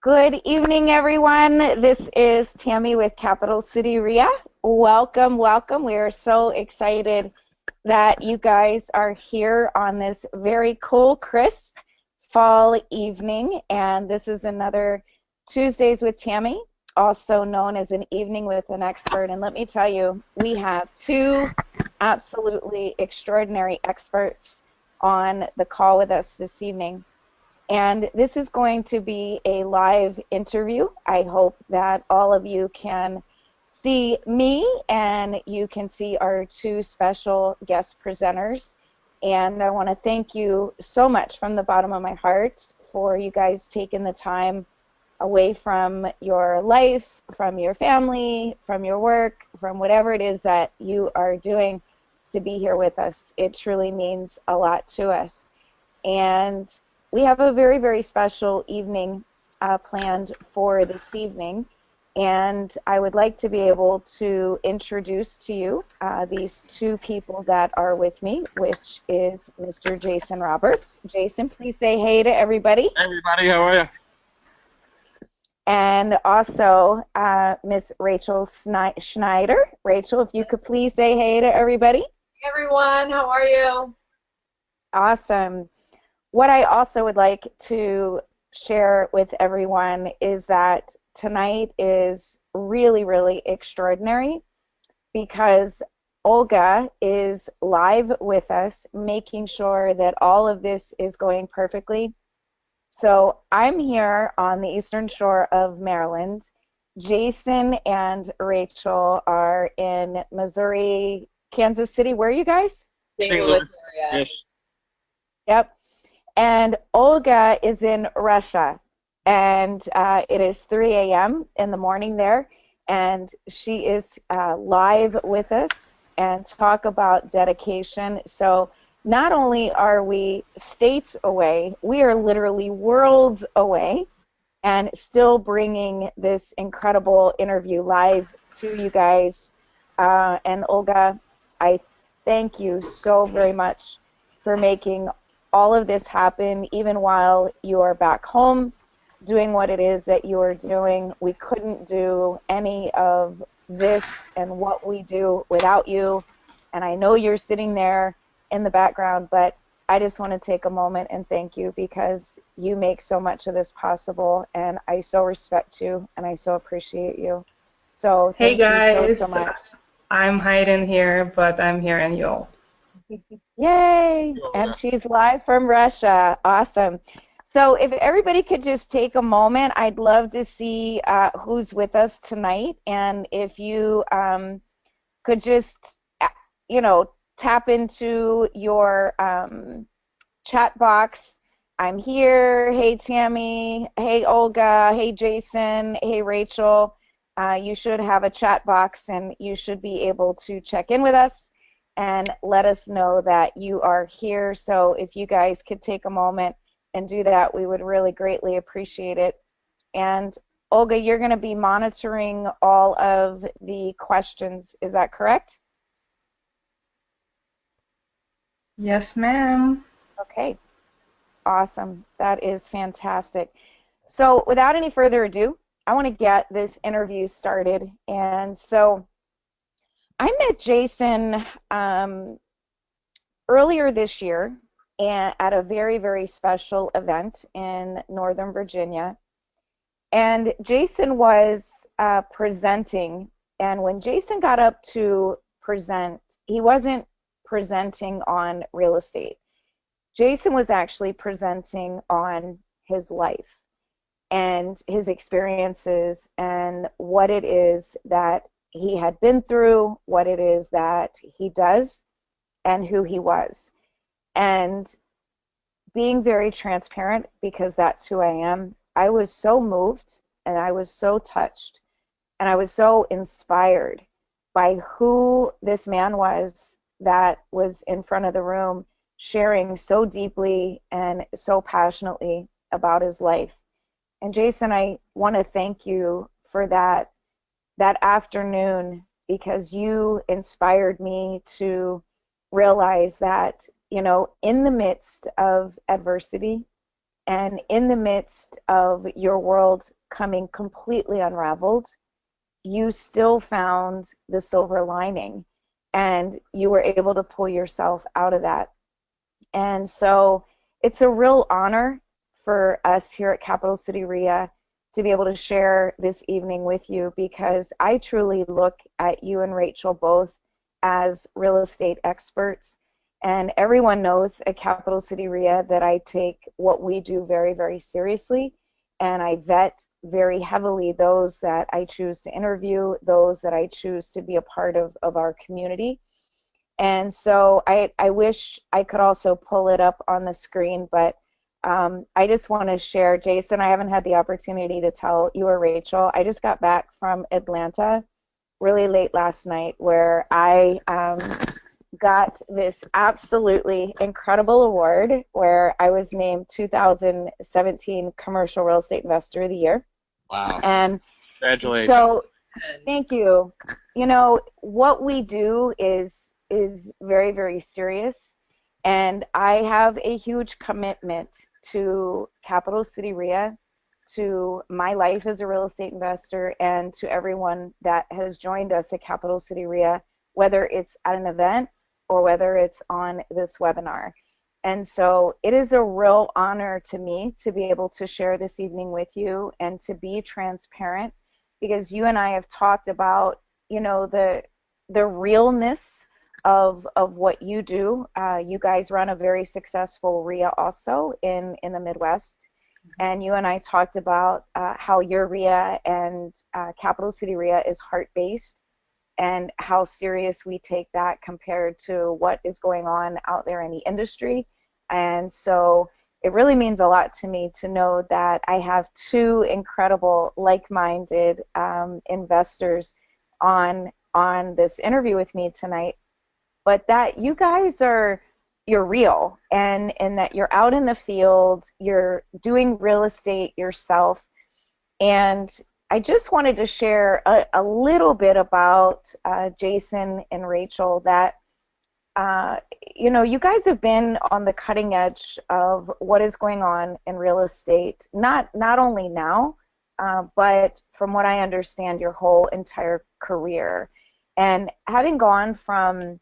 Good evening, everyone. This is Tammy with Capital City REIA. Welcome, welcome. We are so excited that you guys are here on this very cool, crisp fall evening. And this is another Tuesdays with Tammy, also known as an evening with an expert. And let me tell you, we have two absolutely extraordinary experts on the call with us this evening. And this is going to be a live interview. I hope that all of you can see me and you can see our two special guest presenters. And I want to thank you so much from the bottom of my heart for you guys taking the time away from your life, from your family, from your work, from whatever it is that you are doing to be here with us. It truly means a lot to us. And we have a very, very special evening planned for this evening, and I would like to be able to introduce to you these two people that are with me, which is Mr. Jason Roberts. Jason, please say hey to everybody. Hey everybody, how are you? And also Miss Rachel Schneider. Rachel, if you could please say hey to everybody. Hey everyone, how are you? Awesome. What I also would like to share with everyone is that tonight is really, really extraordinary because Olga is live with us, making sure that all of this is going perfectly. So I'm here on the Eastern Shore of Maryland. Jason and Rachel are in Missouri, Kansas City. Where are you guys? St. Louis area. Yes. Yep. And Olga is in Russia, and it is 3 a.m. in the morning there, and she is live with us and talk about dedication. So not only are we states away, we are literally worlds away, and still bringing this incredible interview live to you guys. And Olga, I thank you so very much for making all of this happen, even while you are back home doing what it is that you are doing. We couldn't do any of this and what we do without you. And I know you're sitting there in the background, but I just want to take a moment and thank you because you make so much of this possible, and I so respect you and I so appreciate you. So Hey thank you guys, so much. I'm hiding here, but I'm hearing you all. Yay! And she's live from Russia. Awesome. So if everybody could just take a moment, I'd love to see who's with us tonight. And if you could just, tap into your chat box. I'm here. Hey, Tammy. Hey, Olga. Hey, Jason. Hey, Rachel. You should have a chat box, and you should be able to check in with us and let us know that you are here. So if you guys could take a moment and do that, we would really greatly appreciate it. And Olga, you're going to be monitoring all of the questions. Is that correct? Yes, ma'am. Okay. Awesome. That is fantastic. So without any further ado, I want to get this interview started. And so I met Jason earlier this year at a very, very special event in Northern Virginia. And Jason was presenting. And when Jason got up to present, he wasn't presenting on real estate. Jason was actually presenting on his life and his experiences and what it is that he had been through, what it is that he does, and who he was. And being very transparent, because that's who I am, I was so moved and I was so touched and I was so inspired by who this man was that was in front of the room, sharing so deeply and so passionately about his life. And Jason, I want to thank you for that afternoon, because you inspired me to realize that, in the midst of adversity, And in the midst of your world coming completely unraveled, you still found the silver lining and you were able to pull yourself out of that. And so it's a real honor for us here at Capital City REIA to be able to share this evening with you, because I truly look at you and Rachel both as real estate experts. And everyone knows at Capital City REIA that I take what we do very, very seriously. And I vet very heavily those that I choose to interview, those that I choose to be a part of our community. And so I wish I could also pull it up on the screen, but I just want to share, Jason, I haven't had the opportunity to tell you or Rachel. I just got back from Atlanta really late last night, where I got this absolutely incredible award where I was named 2017 Commercial Real Estate Investor of the Year. Wow. And congratulations. So thank you. You know, what we do is very, very serious. And I have a huge commitment to Capital City REIA, to my life as a real estate investor, and to everyone that has joined us at Capital City REIA, whether it's at an event or whether it's on this webinar. And so it is a real honor to me to be able to share this evening with you and to be transparent, because you and I have talked about, you know, the realness of what you do. You guys run a very successful REIA also in the Midwest. And you and I talked about how your REIA and Capital City REIA is heart-based, and how serious we take that compared to what is going on out there in the industry. And so it really means a lot to me to know that I have two incredible like-minded investors on this interview with me tonight, but that you guys you're real, and that you're out in the field, you're doing real estate yourself. And I just wanted to share a little bit about Jason and Rachel, that you know, you guys have been on the cutting edge of what is going on in real estate, not only now, but from what I understand, your whole entire career. And having gone from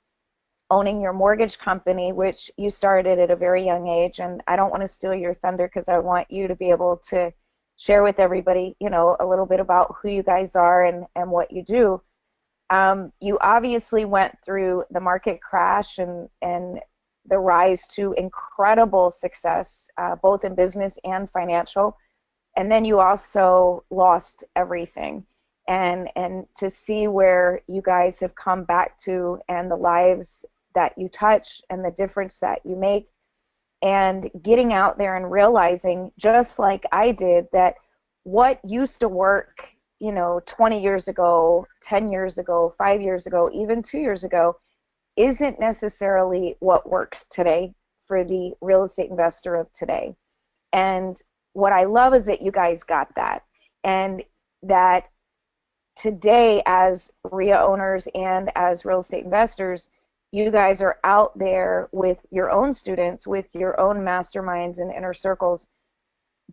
owning your mortgage company, which you started at a very young age, and I don't want to steal your thunder because I want you to be able to share with everybody, you know, a little bit about who you guys are and what you do. You obviously went through the market crash and the rise to incredible success, both in business and financial. And then you also lost everything. And to see where you guys have come back to, and the lives that you touch and the difference that you make, and getting out there and realizing, just like I did, that what used to work, you know, 20 years ago, 10 years ago, 5 years ago, even 2 years ago, isn't necessarily what works today for the real estate investor of today. And what I love is that you guys got that, and that today, as REIA owners and as real estate investors, you guys are out there with your own students, with your own masterminds and inner circles,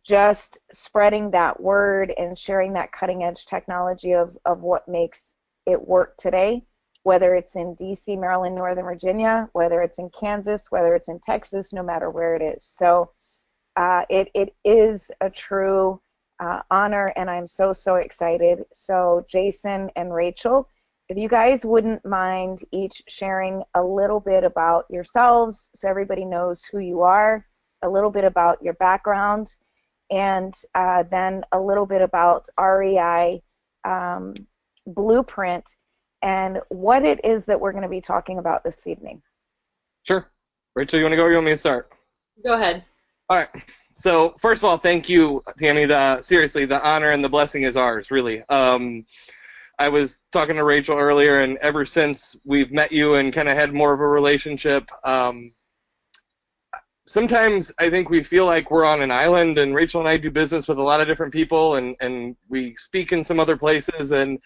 just spreading that word and sharing that cutting edge technology of what makes it work today, whether it's in DC, Maryland, Northern Virginia, whether it's in Kansas, whether it's in Texas, no matter where it is. So it is a true honor, and I'm so excited. So Jason and Rachel, if you guys wouldn't mind each sharing a little bit about yourselves so everybody knows who you are, a little bit about your background, and then a little bit about REI Blueprint and what it is that we're going to be talking about this evening. Sure. Rachel, you want to go or you want me to start? Go ahead. All right. So first of all, thank you, Tammy. Seriously, the honor and the blessing is ours, really. I was talking to Rachel earlier, and ever since we've met you and kind of had more of a relationship, sometimes I think we feel like we're on an island, and Rachel and I do business with a lot of different people, and we speak in some other places, and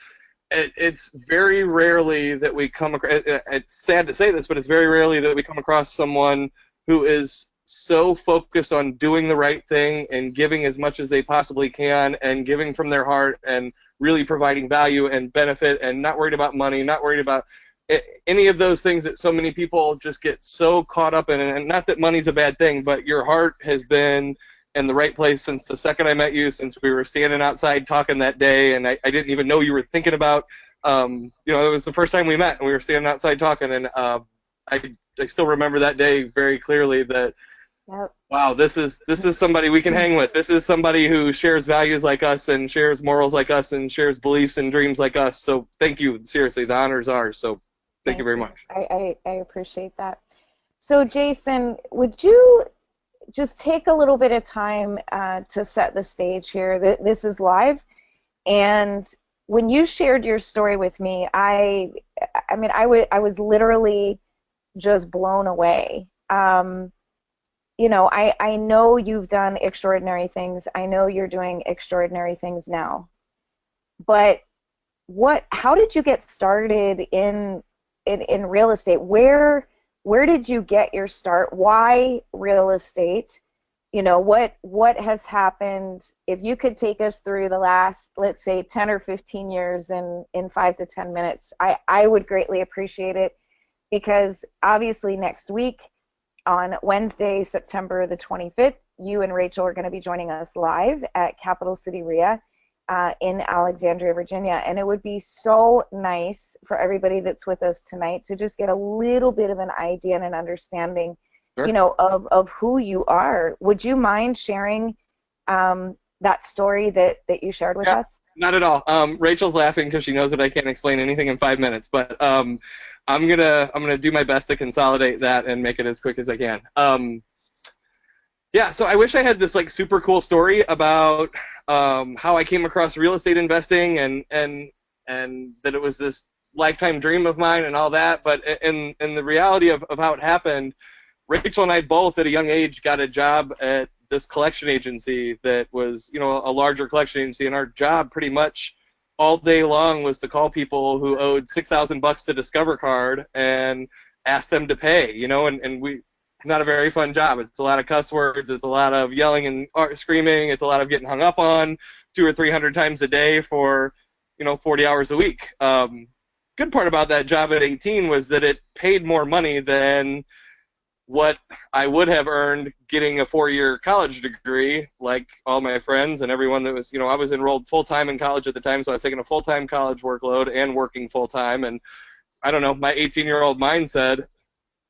it's very rarely that we come across, it's sad to say this, but it's very rarely that we come across someone who is so focused on doing the right thing and giving as much as they possibly can and giving from their heart and really providing value and benefit and not worried about money, not worried about any of those things that so many people just get so caught up in. And not that money's a bad thing, but your heart has been in the right place since the second I met you, since we were standing outside talking that day, and I didn't even know you were thinking about, you know, it was the first time we met, and we were standing outside talking, and I still remember that day very clearly that, Yep. wow, this is somebody we can hang with. This is somebody who shares values like us and shares morals like us and shares beliefs and dreams like us. So thank you. Seriously, the honor is ours. So thank you very much. I appreciate that. So Jason, would you just take a little bit of time to set the stage here? This is live, and when you shared your story with me, I was literally just blown away. You know, I know you've done extraordinary things. I know you're doing extraordinary things now. But how did you get started in real estate? Where did you get your start? Why real estate? You know, what has happened? If you could take us through the last, let's say, 10 or 15 years in 5 to 10 minutes, I would greatly appreciate it, because obviously next week, on Wednesday, September the 25th, you and Rachel are going to be joining us live at Capital City REIA in Alexandria, Virginia. And it would be so nice for everybody that's with us tonight to just get a little bit of an idea and an understanding, Sure. you know, of who you are. Would you mind sharing that story that you shared with us? Not at all. Rachel's laughing because she knows that I can't explain anything in 5 minutes, but I'm gonna do my best to consolidate that and make it as quick as I can. Yeah, so I wish I had this like super cool story about how I came across real estate investing and that it was this lifetime dream of mine and all that. But in the reality of how it happened, Rachel and I both at a young age got a job at this collection agency that was, you know, a larger collection agency, and our job pretty much all day long was to call people who owed $6,000 to Discover Card and ask them to pay, you know, and it's not a very fun job. It's a lot of cuss words, it's a lot of yelling and screaming, it's a lot of getting hung up on 200 or 300 times a day for, you know, 40 hours a week. Good part about that job at 18 was that it paid more money than what I would have earned getting a 4-year college degree, like all my friends and everyone that was, you know, I was enrolled full-time in college at the time, so I was taking a full-time college workload and working full-time, and I don't know, my 18-year-old mind said,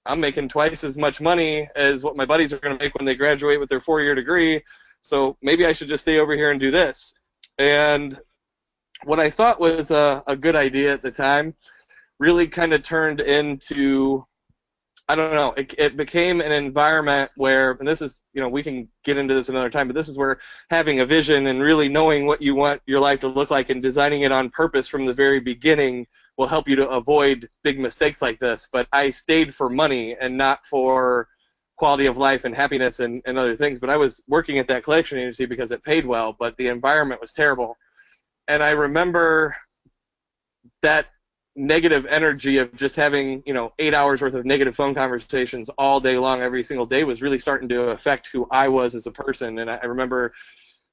I'm making twice as much money as what my buddies are going to make when they graduate with their 4-year degree, so maybe I should just stay over here and do this. And what I thought was a good idea at the time really kind of turned into, I don't know, it became an environment where, and this is, you know, we can get into this another time, but this is where having a vision and really knowing what you want your life to look like and designing it on purpose from the very beginning will help you to avoid big mistakes like this. But I stayed for money and not for quality of life and happiness and other things. But I was working at that collection agency because it paid well, but the environment was terrible. And I remember that negative energy of just having, you know, 8 hours worth of negative phone conversations all day long every single day was really starting to affect who I was as a person. And I remember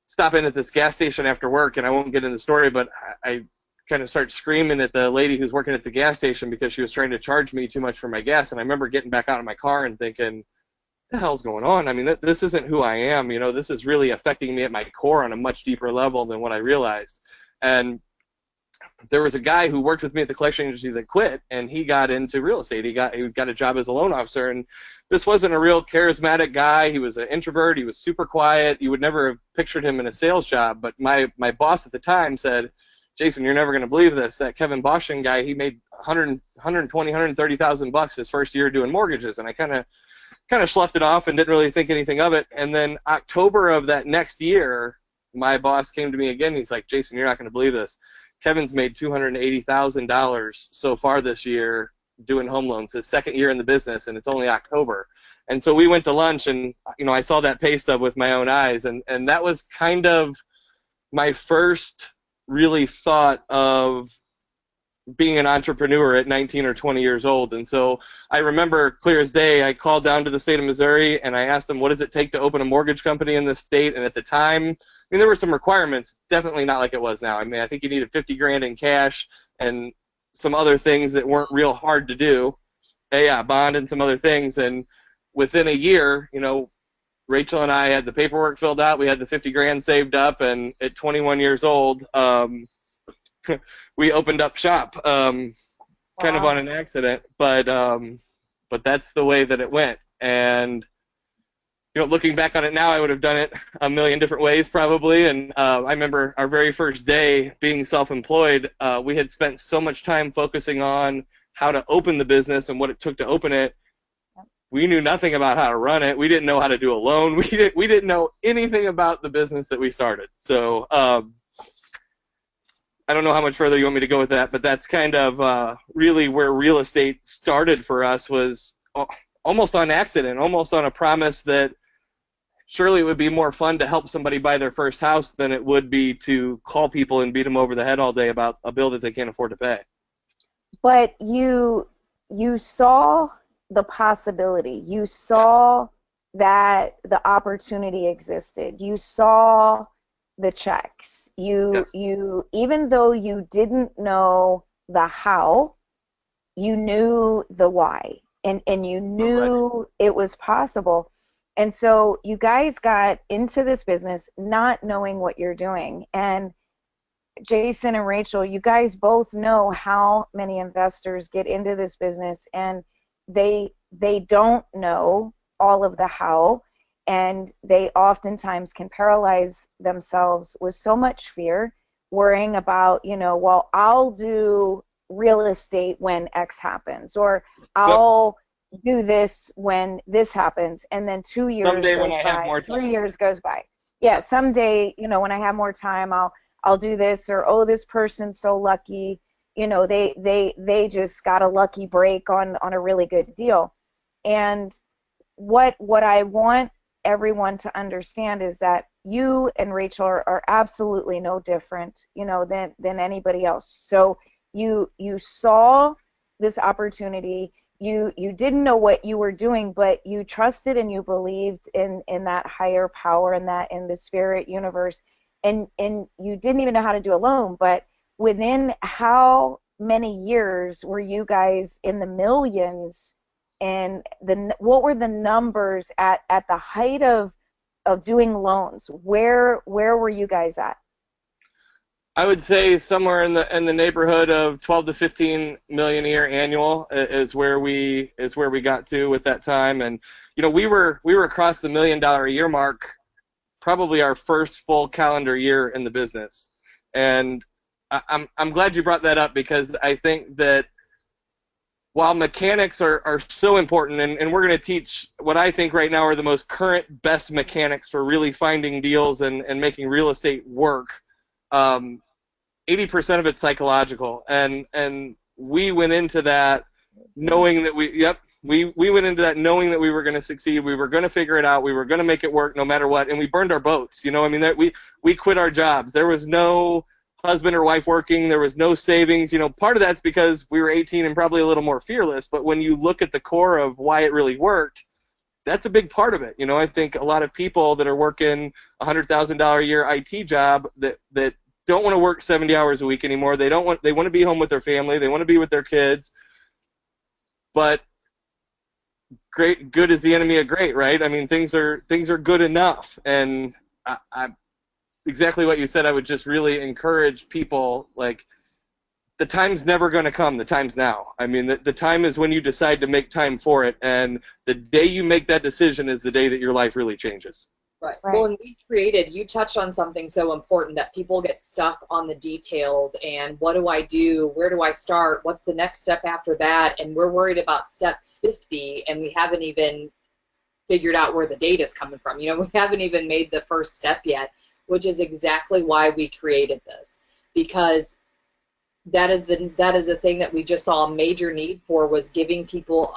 stopping at this gas station after work, and I won't get into the story, but I kind of start screaming at the lady who's working at the gas station because she was trying to charge me too much for my gas. And I remember getting back out of my car and thinking, what the hell's going on? I mean, this isn't who I am. You know, this is really affecting me at my core on a much deeper level than what I realized. And there was a guy who worked with me at the collection agency that quit, and he got into real estate. He got a job as a loan officer, and this wasn't a real charismatic guy. He was an introvert. He was super quiet. You would never have pictured him in a sales job. But my boss at the time said, Jason, you're never going to believe this. That Kevin Boston guy, he made $130,000 his first year doing mortgages, and I kind of sloughed it off and didn't really think anything of it. And then October of that next year, my boss came to me again. He's like, Jason, you're not going to believe this. Kevin's made $280,000 so far this year doing home loans, his second year in the business, and it's only October. And so we went to lunch, and, you know, I saw that pay stub with my own eyes, and that was kind of my first really thought of being an entrepreneur at 19 or 20 years old. And so I remember clear as day, I called down to the state of Missouri and I asked them, what does it take to open a mortgage company in this state? And at the time, I mean, there were some requirements, definitely not like it was now. I mean, I think you needed 50 grand in cash and some other things that weren't real hard to do. Yeah, bond and some other things. And within a year, you know, Rachel and I had the paperwork filled out. We had the 50 grand saved up. And at 21 years old, we opened up shop, kind of on an accident, but that's the way that it went. And you know, looking back on it now, I would have done it a million different ways probably. And I remember our very first day being self-employed, we had spent so much time focusing on how to open the business and what it took to open it. We knew nothing about how to run it. We didn't know how to do a loan. We didn't know anything about the business that we started. So I don't know how much further you want me to go with that, but that's kind of really where real estate started for us, was almost on accident, almost on a promise that surely it would be more fun to help somebody buy their first house than it would be to call people and beat them over the head all day about a bill that they can't afford to pay. But you saw the possibility. You saw that the opportunity existed. You saw the checks. Yes. You even though you didn't know the how, you knew the why, and you knew it was possible. And so you guys got into this business not knowing what you're doing. And Jason and Rachel, you guys both know how many investors get into this business and they don't know all of the how. And they oftentimes can paralyze themselves with so much fear, worrying about, you know, well, I'll do real estate when X happens, or I'll do this when this happens. And then 2 years someday goes when I by, have more time. 3 years goes by. Yeah, someday, you know, when I have more time, I'll do this, or, oh, this person's so lucky, you know, they just got a lucky break on a really good deal. And what I want everyone to understand is that you and Rachel are absolutely no different, you know, than anybody else. So you saw this opportunity. You didn't know what you were doing, but you trusted and you believed in that higher power and that in the spirit universe. And you didn't even know how to do a loan, but within how many years were you guys in the millions? And what were the numbers at the height of doing loans? Where were you guys at? I would say somewhere in the neighborhood of 12 to 15 million a year annual is where we got to with that time. And you know, we were across the $1 million a year mark probably our first full calendar year in the business. And I'm glad you brought that up, because I think that while mechanics are so important, and we're going to teach what I think right now are the most current, best mechanics for really finding deals and making real estate work, 80% of it's psychological. And we went into that knowing that we went into that knowing that we were going to succeed. We were going to figure it out. We were going to make it work no matter what. And we burned our boats. You know, I mean, that we quit our jobs. There was no husband or wife working. There was no savings. You know, part of that's because we were 18 and probably a little more fearless. But when you look at the core of why it really worked, that's a big part of it. You know, I think a lot of people that are working $100,000 a year IT job that don't want to work 70 hours a week anymore. They want to be home with their family. They want to be with their kids. But good is the enemy of great, right? I mean, things are good enough. And I exactly what you said. I would just really encourage people, like, the time's never going to come. The time's now. I mean, the time is when you decide to make time for it. And the day you make that decision is the day that your life really changes. Right. Well, and you touched on something so important, that people get stuck on the details and what do I do? Where do I start? What's the next step after that? And we're worried about step 50 and we haven't even figured out where the data's coming from. You know, we haven't even made the first step yet, which is exactly why we created this, because that is the thing that we just saw a major need for, was giving people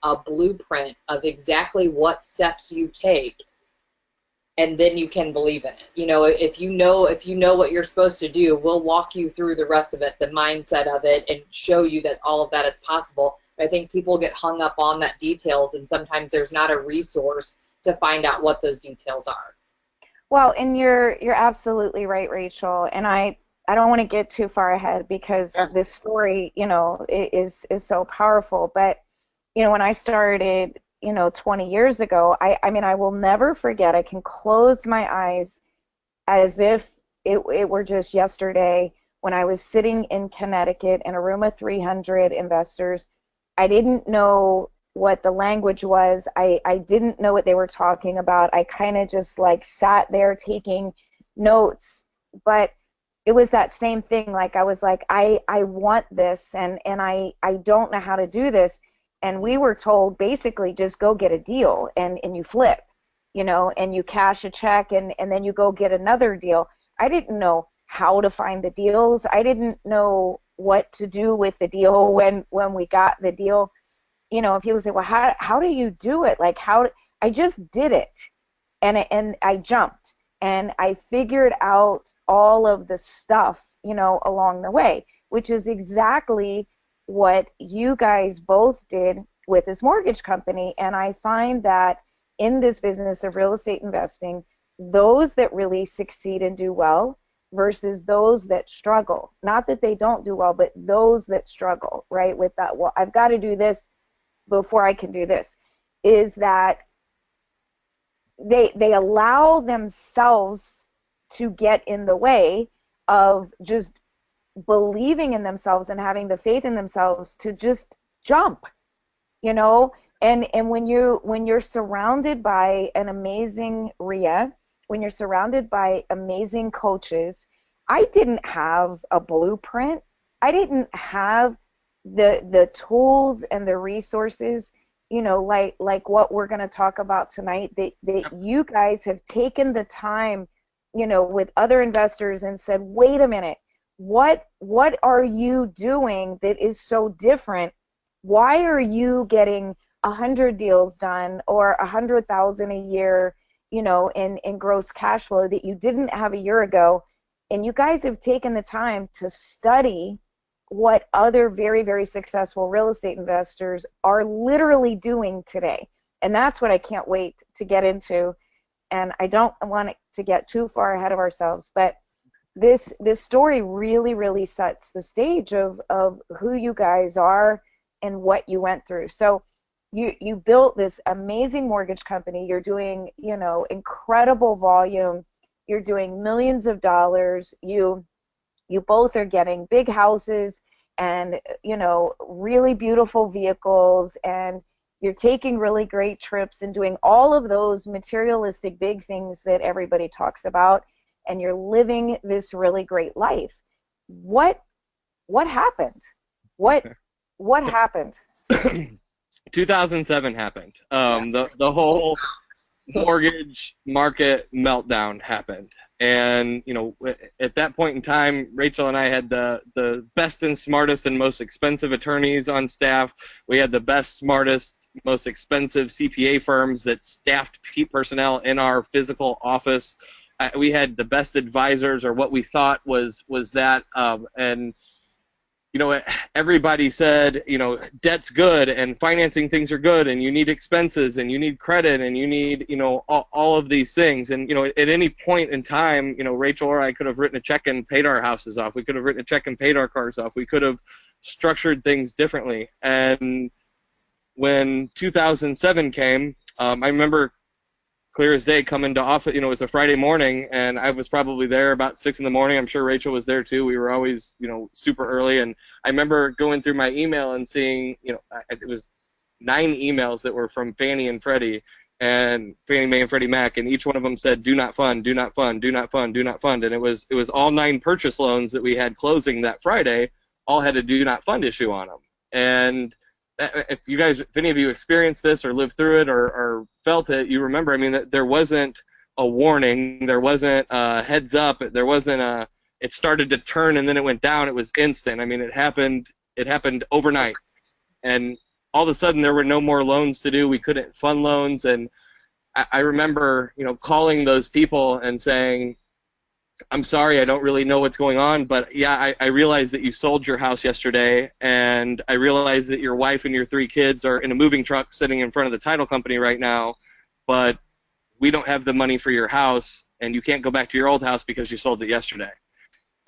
a blueprint of exactly what steps you take and then you can believe in it. You know, if you know what you're supposed to do, we'll walk you through the rest of it, the mindset of it, and show you that all of that is possible. I think people get hung up on that details, and sometimes there's not a resource to find out what those details are. Well, and you're absolutely right, Rachel. And I don't want to get too far ahead because this story, you know, is so powerful. But you know, when I started, you know, 20 years ago, I mean, I will never forget. I can close my eyes as if it were just yesterday when I was sitting in Connecticut in a room of 300 investors. I didn't know what the language was. I didn't know what they were talking about. I kind of just like sat there taking notes. But it was that same thing. Like I was like, I want this, and I don't know how to do this. And we were told basically just go get a deal and you flip, you know, and you cash a check and then you go get another deal. I didn't know how to find the deals. I didn't know what to do with the deal when we got the deal. You know, people say, well, how do you do it? Like I just did it, and I jumped and I figured out all of the stuff, you know, along the way, which is exactly what you guys both did with this mortgage company. And I find that in this business of real estate investing, those that really succeed and do well versus those that struggle, not that they don't do well, but those that struggle, right, with that, well, I've got to do this before I can do this, is that they allow themselves to get in the way of just believing in themselves and having the faith in themselves to just jump, you know. And when you're surrounded by an amazing REIA, when you're surrounded by amazing coaches, I didn't have a blueprint. I didn't have the tools and the resources, you know, like what we're going to talk about tonight, that you guys have taken the time, you know, with other investors and said, wait a minute, what are you doing that is so different? Why are you getting 100 deals done or 100,000 a year, you know, in gross cash flow that you didn't have a year ago? And you guys have taken the time to study what other very, very successful real estate investors are literally doing today. And that's what I can't wait to get into. And I don't want it to get too far ahead of ourselves, but this story really, really sets the stage of who you guys are and what you went through. So you built this amazing mortgage company. You're doing, you know, incredible volume. You're doing millions of dollars. You both are getting big houses and, you know, really beautiful vehicles, and you're taking really great trips and doing all of those materialistic big things that everybody talks about, and you're living this really great life. What happened? What happened? 2007 happened. The whole mortgage market meltdown happened. And, you know, at that point in time, Rachel and I had the best and smartest and most expensive attorneys on staff. We had the best, smartest, most expensive CPA firms that staffed personnel in our physical office. We had the best advisors, or what we thought was that. And, you know, everybody said, you know, debt's good and financing things are good, and you need expenses and you need credit and you need, you know, all of these things. And, you know, at any point in time, you know, Rachel or I could have written a check and paid our houses off. We could have written a check and paid our cars off. We could have structured things differently. And when 2007 came, I remember clear as day coming to office. You know, it was a Friday morning, and I was probably there about 6 in the morning. I'm sure Rachel was there too. We were always, you know, super early. And I remember going through my email and seeing, you know, it was 9 emails that were from Fannie and Freddie, and Fannie Mae and Freddie Mac, and each one of them said, "Do not fund, do not fund, do not fund, do not fund." And it was all 9 purchase loans that we had closing that Friday, all had a do not fund issue on them. And if any of you experienced this or lived through it or felt it, you remember, I mean, that there wasn't a warning, there wasn't a heads up, there wasn't it started to turn and then it went down. It was instant. I mean, it happened overnight. And all of a sudden there were no more loans to do. We couldn't fund loans. And I remember, calling those people and saying, I'm sorry, I don't really know what's going on, but yeah, I realized that you sold your house yesterday, and I realized that your wife and your 3 kids are in a moving truck sitting in front of the title company right now, but we don't have the money for your house, and you can't go back to your old house because you sold it yesterday.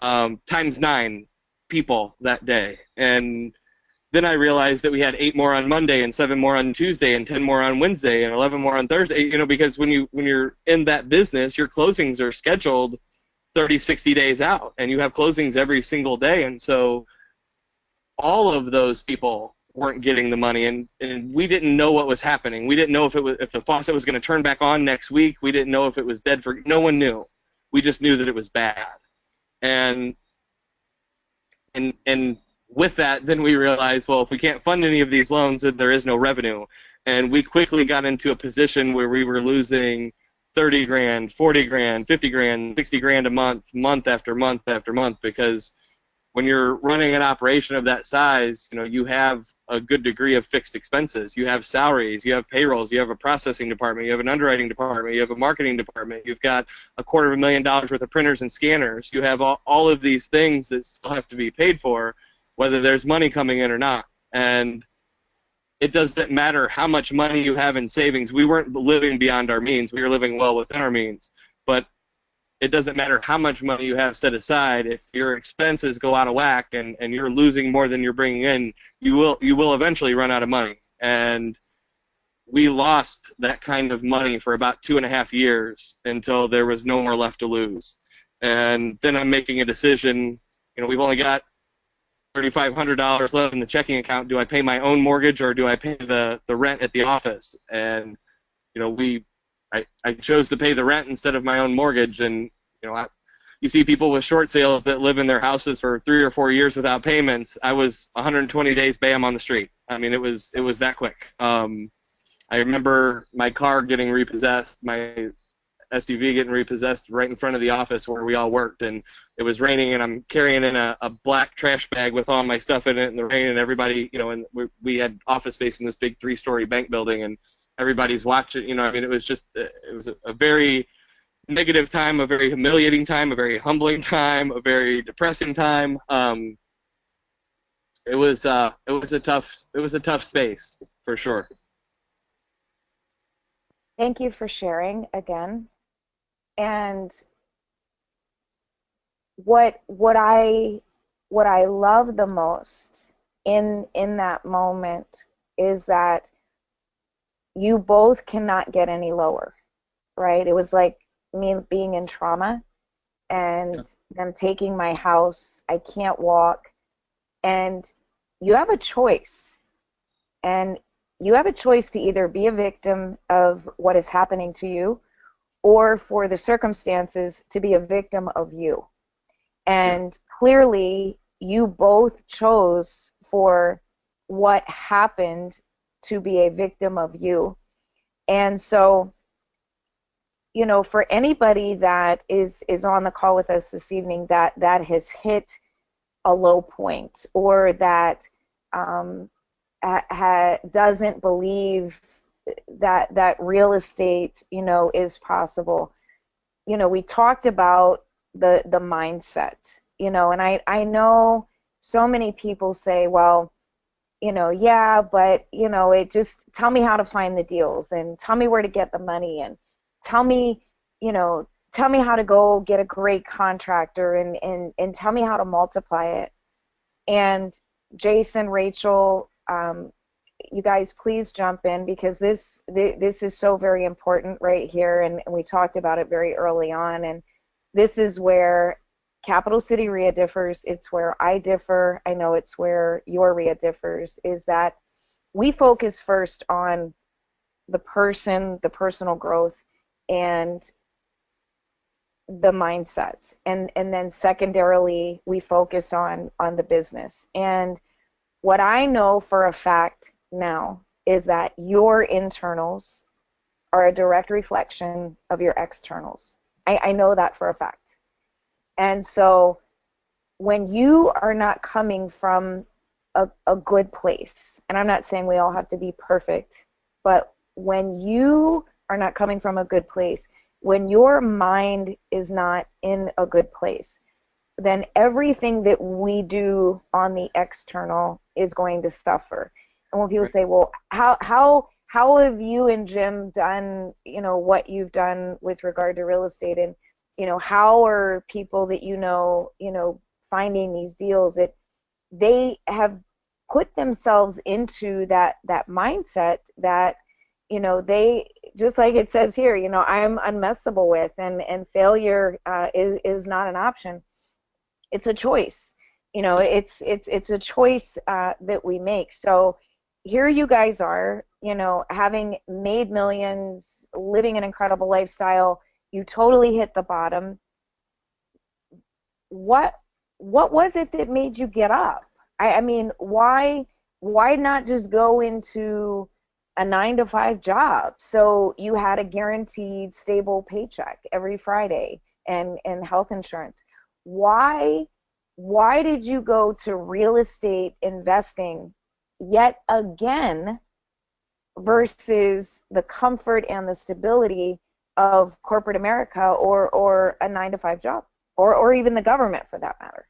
Times 9 people that day. And then I realized that we had 8 more on Monday and 7 more on Tuesday and 10 more on Wednesday and 11 more on Thursday, because when you're in that business, your closings are scheduled 30, 60 days out, and you have closings every single day. And so all of those people weren't getting the money, and we didn't know what was happening. We didn't know if the faucet was going to turn back on next week. We didn't know if it was dead no one knew. We just knew that it was bad. And with that, then we realized, well, if we can't fund any of these loans, then there is no revenue. And we quickly got into a position where we were losing 30 grand, 40 grand, 50 grand, 60 grand a month, month after month after month, because when you're running an operation of that size, you have a good degree of fixed expenses. You have salaries, you have payrolls, you have a processing department, you have an underwriting department, you have a marketing department, you've got $250,000 worth of printers and scanners. You have all of these things that still have to be paid for, whether there's money coming in or not. And it doesn't matter how much money you have in savings. We weren't living beyond our means. We were living well within our means. But it doesn't matter how much money you have set aside. If your expenses go out of whack and you're losing more than you're bringing in, you will eventually run out of money. And we lost that kind of money for about 2.5 years until there was no more left to lose. And then I'm making a decision. We've only got $3,500 left in the checking account. Do I pay my own mortgage, or do I pay the rent at the office? And I chose to pay the rent instead of my own mortgage. And you see people with short sales that live in their houses for 3 or 4 years without payments. I was 120 days, bam, on the street. I mean, it was that quick. I remember my car getting repossessed, my SUV getting repossessed right in front of the office where we all worked, and it was raining, and I'm carrying in a black trash bag with all my stuff in it in the rain, and everybody, and we had office space in this big 3-story bank building, and everybody's watching. It was just, it was a very negative time, a very humiliating time, a very humbling time, a very depressing time. It was a tough space for sure. Thank you for sharing again. And what I love the most in that moment is that you both cannot get any lower, right? It was like me being in trauma and them taking my house. I can't walk, and you have a choice, and you have a choice to either be a victim of what is happening to you, or for the circumstances to be a victim of you. And clearly, you both chose for what happened to be a victim of you. And so, for anybody that is on the call with us this evening that has hit a low point, or that doesn't believe that real estate, is possible. We talked about the mindset, and I know so many people say, well, yeah, but, it just, tell me how to find the deals, and tell me where to get the money, and tell me how to go get a great contractor, and tell me how to multiply it. And Jason, Rachel, you guys please jump in, because this is so very important right here, and we talked about it very early on, and this is where Capital City REIA differs. It's where I differ. I know it's where your REIA differs, is that we focus first on the person, the personal growth, and the mindset, and then secondarily we focus on the business. And what I know for a fact now is that your internals are a direct reflection of your externals. I know that for a fact. And so when you are not coming from a good place, and I'm not saying we all have to be perfect, but when you are not coming from a good place, when your mind is not in a good place, then everything that we do on the external is going to suffer. And when people say, well, how have you and Jim done, what you've done with regard to real estate, and, how are people that finding these deals? They have put themselves into that mindset that, they, just like it says here, I'm unmessable with, and failure is not an option. It's a choice. It's a choice that we make. So here you guys are, having made millions, living an incredible lifestyle. You totally hit the bottom. What was it that made you get up? I mean, why not just go into a 9-to-5 job so you had a guaranteed stable paycheck every Friday and health insurance? Why did you go to real estate investing yet again versus the comfort and the stability of corporate America or a 9-to-5 job, or even the government for that matter?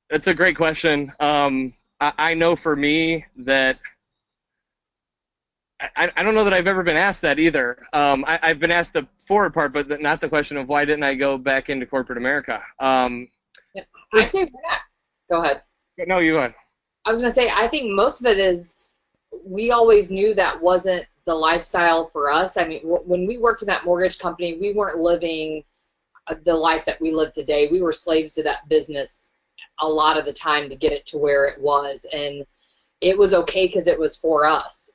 It's a great question. I know for me that I don't know that I've ever been asked that either. I've been asked the forward part, but not the question of why didn't I go back into corporate America. I'd say we're not. Go ahead. No, you go ahead. I was going to say, I think most of it is we always knew that wasn't the lifestyle for us. I mean, when we worked in that mortgage company, we weren't living the life that we live today. We were slaves to that business a lot of the time to get it to where it was. And it was okay because it was for us.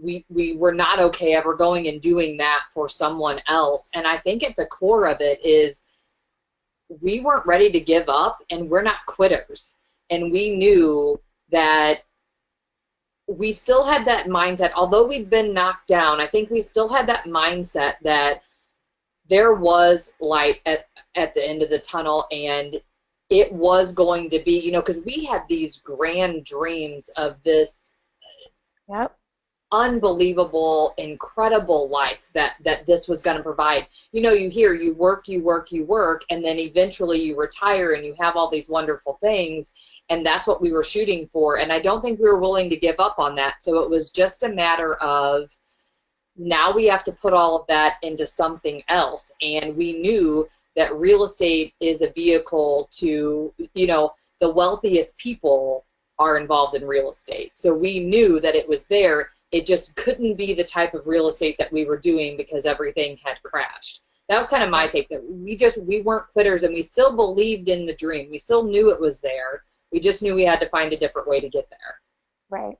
We were not okay ever going and doing that for someone else. And I think at the core of it is we weren't ready to give up, and we're not quitters. And we knew that we still had that mindset, although we'd been knocked down, I think we still had that mindset that there was light at the end of the tunnel, and it was going to be, because we had these grand dreams of this unbelievable, incredible life that this was going to provide. You hear you work, and then eventually you retire and you have all these wonderful things, and that's what we were shooting for. And I don't think we were willing to give up on that. So it was just a matter of now we have to put all of that into something else. And we knew that real estate is a vehicle to, the wealthiest people are involved in real estate. So we knew that it was there. It just couldn't be the type of real estate that we were doing because everything had crashed. That was kind of my take, that we weren't quitters, and we still believed in the dream. We still knew it was there. We just knew we had to find a different way to get there. Right.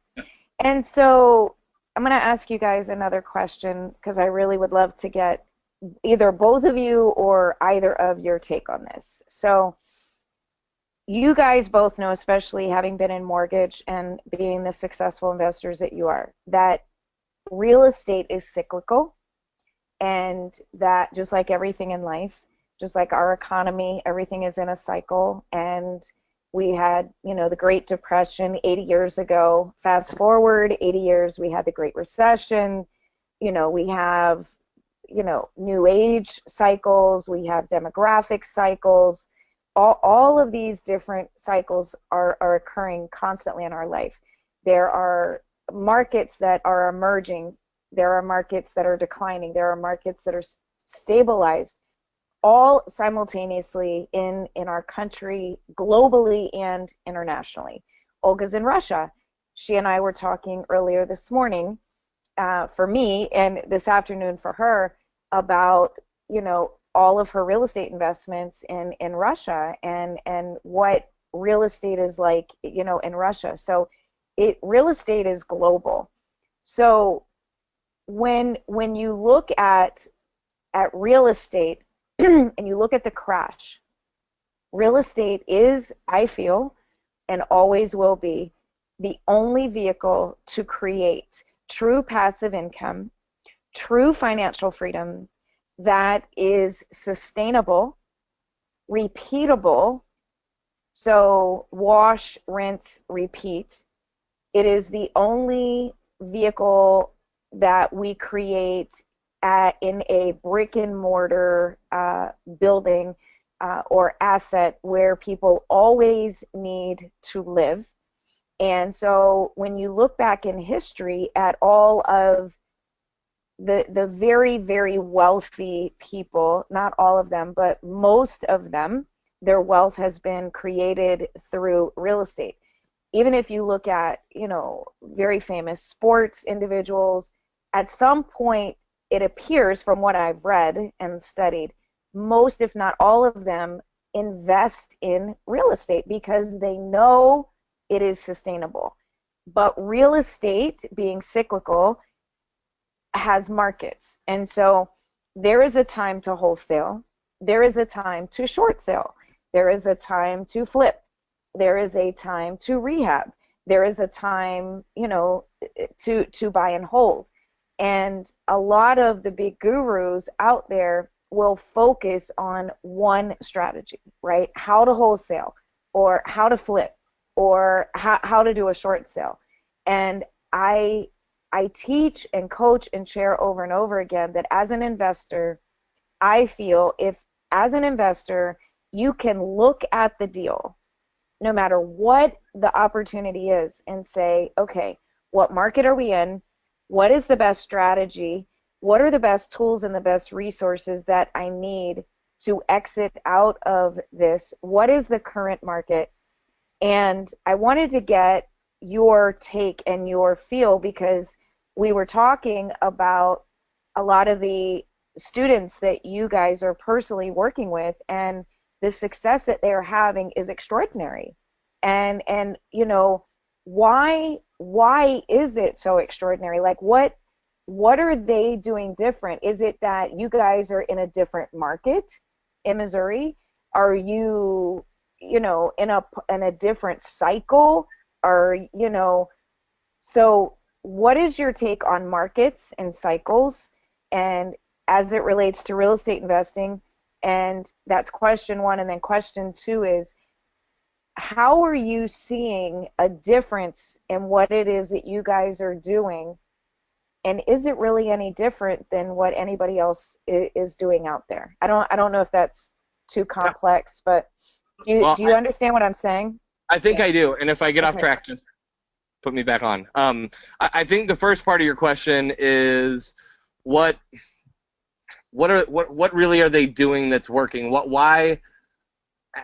And so I'm going to ask you guys another question, because I really would love to get either both of you or either of your take on this. So you guys both know, especially having been in mortgage and being the successful investors that you are, that real estate is cyclical, and that just like everything in life, just like our economy, everything is in a cycle. And we had, the Great Depression 80 years ago. Fast forward 80 years, we had the Great Recession. We have, new age cycles. We have demographic cycles. All of these different cycles are occurring constantly in our life. There are markets that are emerging. There are markets that are declining. There are markets that are stabilized, all simultaneously in our country, globally and internationally. Olga's in Russia. She and I were talking earlier this morning, for me, and this afternoon for her, about, all of her real estate investments in Russia, and what real estate is like, in Russia. So real estate is global. So when you look at real estate and you look at the crash, real estate is, I feel, and always will be, the only vehicle to create true passive income, true financial freedom that is sustainable, repeatable. So wash, rinse, repeat. It is the only vehicle that we create in a brick and mortar building or asset where people always need to live. And so when you look back in history at all of the very, very wealthy people, not all of them, but most of them, their wealth has been created through real estate. Even if you look at, very famous sports individuals, at some point it appears from what I've read and studied, most, if not all of them, invest in real estate because they know it is sustainable. But real estate, being cyclical, has markets. And so there is a time to wholesale. There is a time to short sale. There is a time to flip. There is a time to rehab. There is a time, to buy and hold. And a lot of the big gurus out there will focus on one strategy, right? How to wholesale, or how to flip, or how to do a short sale. And I teach and coach and share over and over again that as an investor, I feel if as an investor, you can look at the deal, no matter what the opportunity is, and say, okay, what market are we in? What is the best strategy? What are the best tools and the best resources that I need to exit out of this? What is the current market? And I wanted to get your take and your feel, because we were talking about a lot of the students that you guys are personally working with, and the success that they're having is extraordinary. And why is it so extraordinary? Like, what are they doing different? Is it that you guys are in a different market in Missouri? Are you in a different cycle? Or so what is your take on markets and cycles, and as it relates to real estate investing? And that's question one. And then question two is, how are you seeing a difference in what it is that you guys are doing? And is it really any different than what anybody else is doing out there? I don't know if that's too complex, but do you understand what I'm saying? I think I do. And if I get off track, just put me back on. I think the first part of your question is what really are they doing that's working? Why?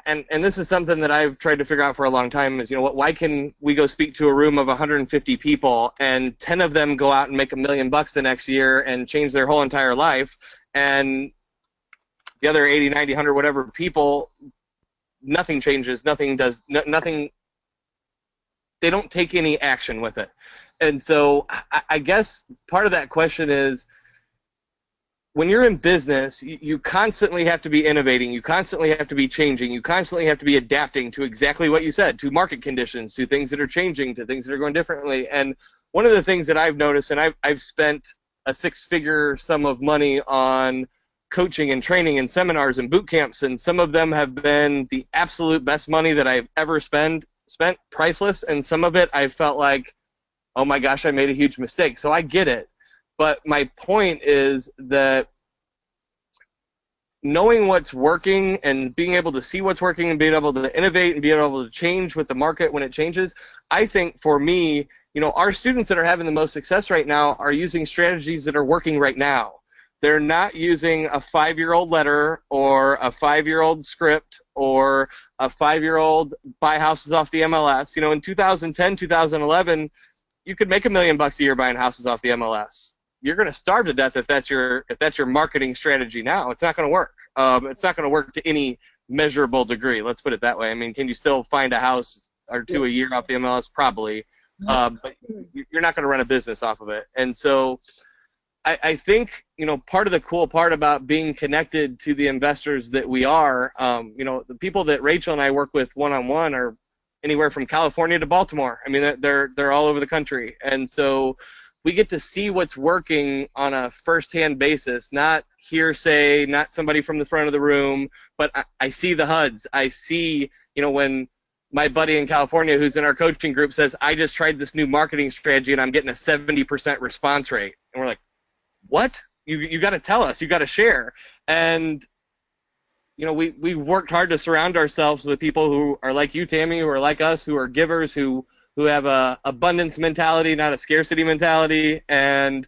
And this is something that I've tried to figure out for a long time is, why can we go speak to a room of 150 people and 10 of them go out and make $1 million the next year and change their whole entire life, and the other 80, 90, 100, whatever people, nothing changes, nothing does, nothing, they don't take any action with it. And so I guess part of that question is, when you're in business, you constantly have to be innovating, you constantly have to be changing, you constantly have to be adapting to exactly what you said, to market conditions, to things that are changing, to things that are going differently. And one of the things that I've noticed, and I've spent a six-figure sum of money on coaching and training and seminars and boot camps, and some of them have been the absolute best money that I've ever spent, priceless, and some of it I felt like, oh my gosh, I made a huge mistake. So I get it. But my point is that knowing what's working and being able to see what's working and being able to innovate and being able to change with the market when it changes, I think for me, our students that are having the most success right now are using strategies that are working right now. They're not using a 5-year-old letter or a 5-year-old script or a 5-year-old buy houses off the MLS. In 2010, 2011, you could make $1 million a year buying houses off the MLS. You're going to starve to death if that's your marketing strategy now. It's not going to work. It's not going to work to any measurable degree. Let's put it that way. I mean, can you still find a house or two a year off the MLS? Probably, but you're not going to run a business off of it. And so, I think part of the cool part about being connected to the investors that we are, the people that Rachel and I work with one-on-one are anywhere from California to Baltimore. I mean, they're all over the country, and so we get to see what's working on a first-hand basis, not hearsay, not somebody from the front of the room, but I see the HUDs. I see, when my buddy in California who's in our coaching group says, I just tried this new marketing strategy and I'm getting a 70% response rate. And we're like, what? you got to tell us, you got to share. And we've worked hard to surround ourselves with people who are like you, Tammy, who are like us, who are givers, who have a abundance mentality, not a scarcity mentality. And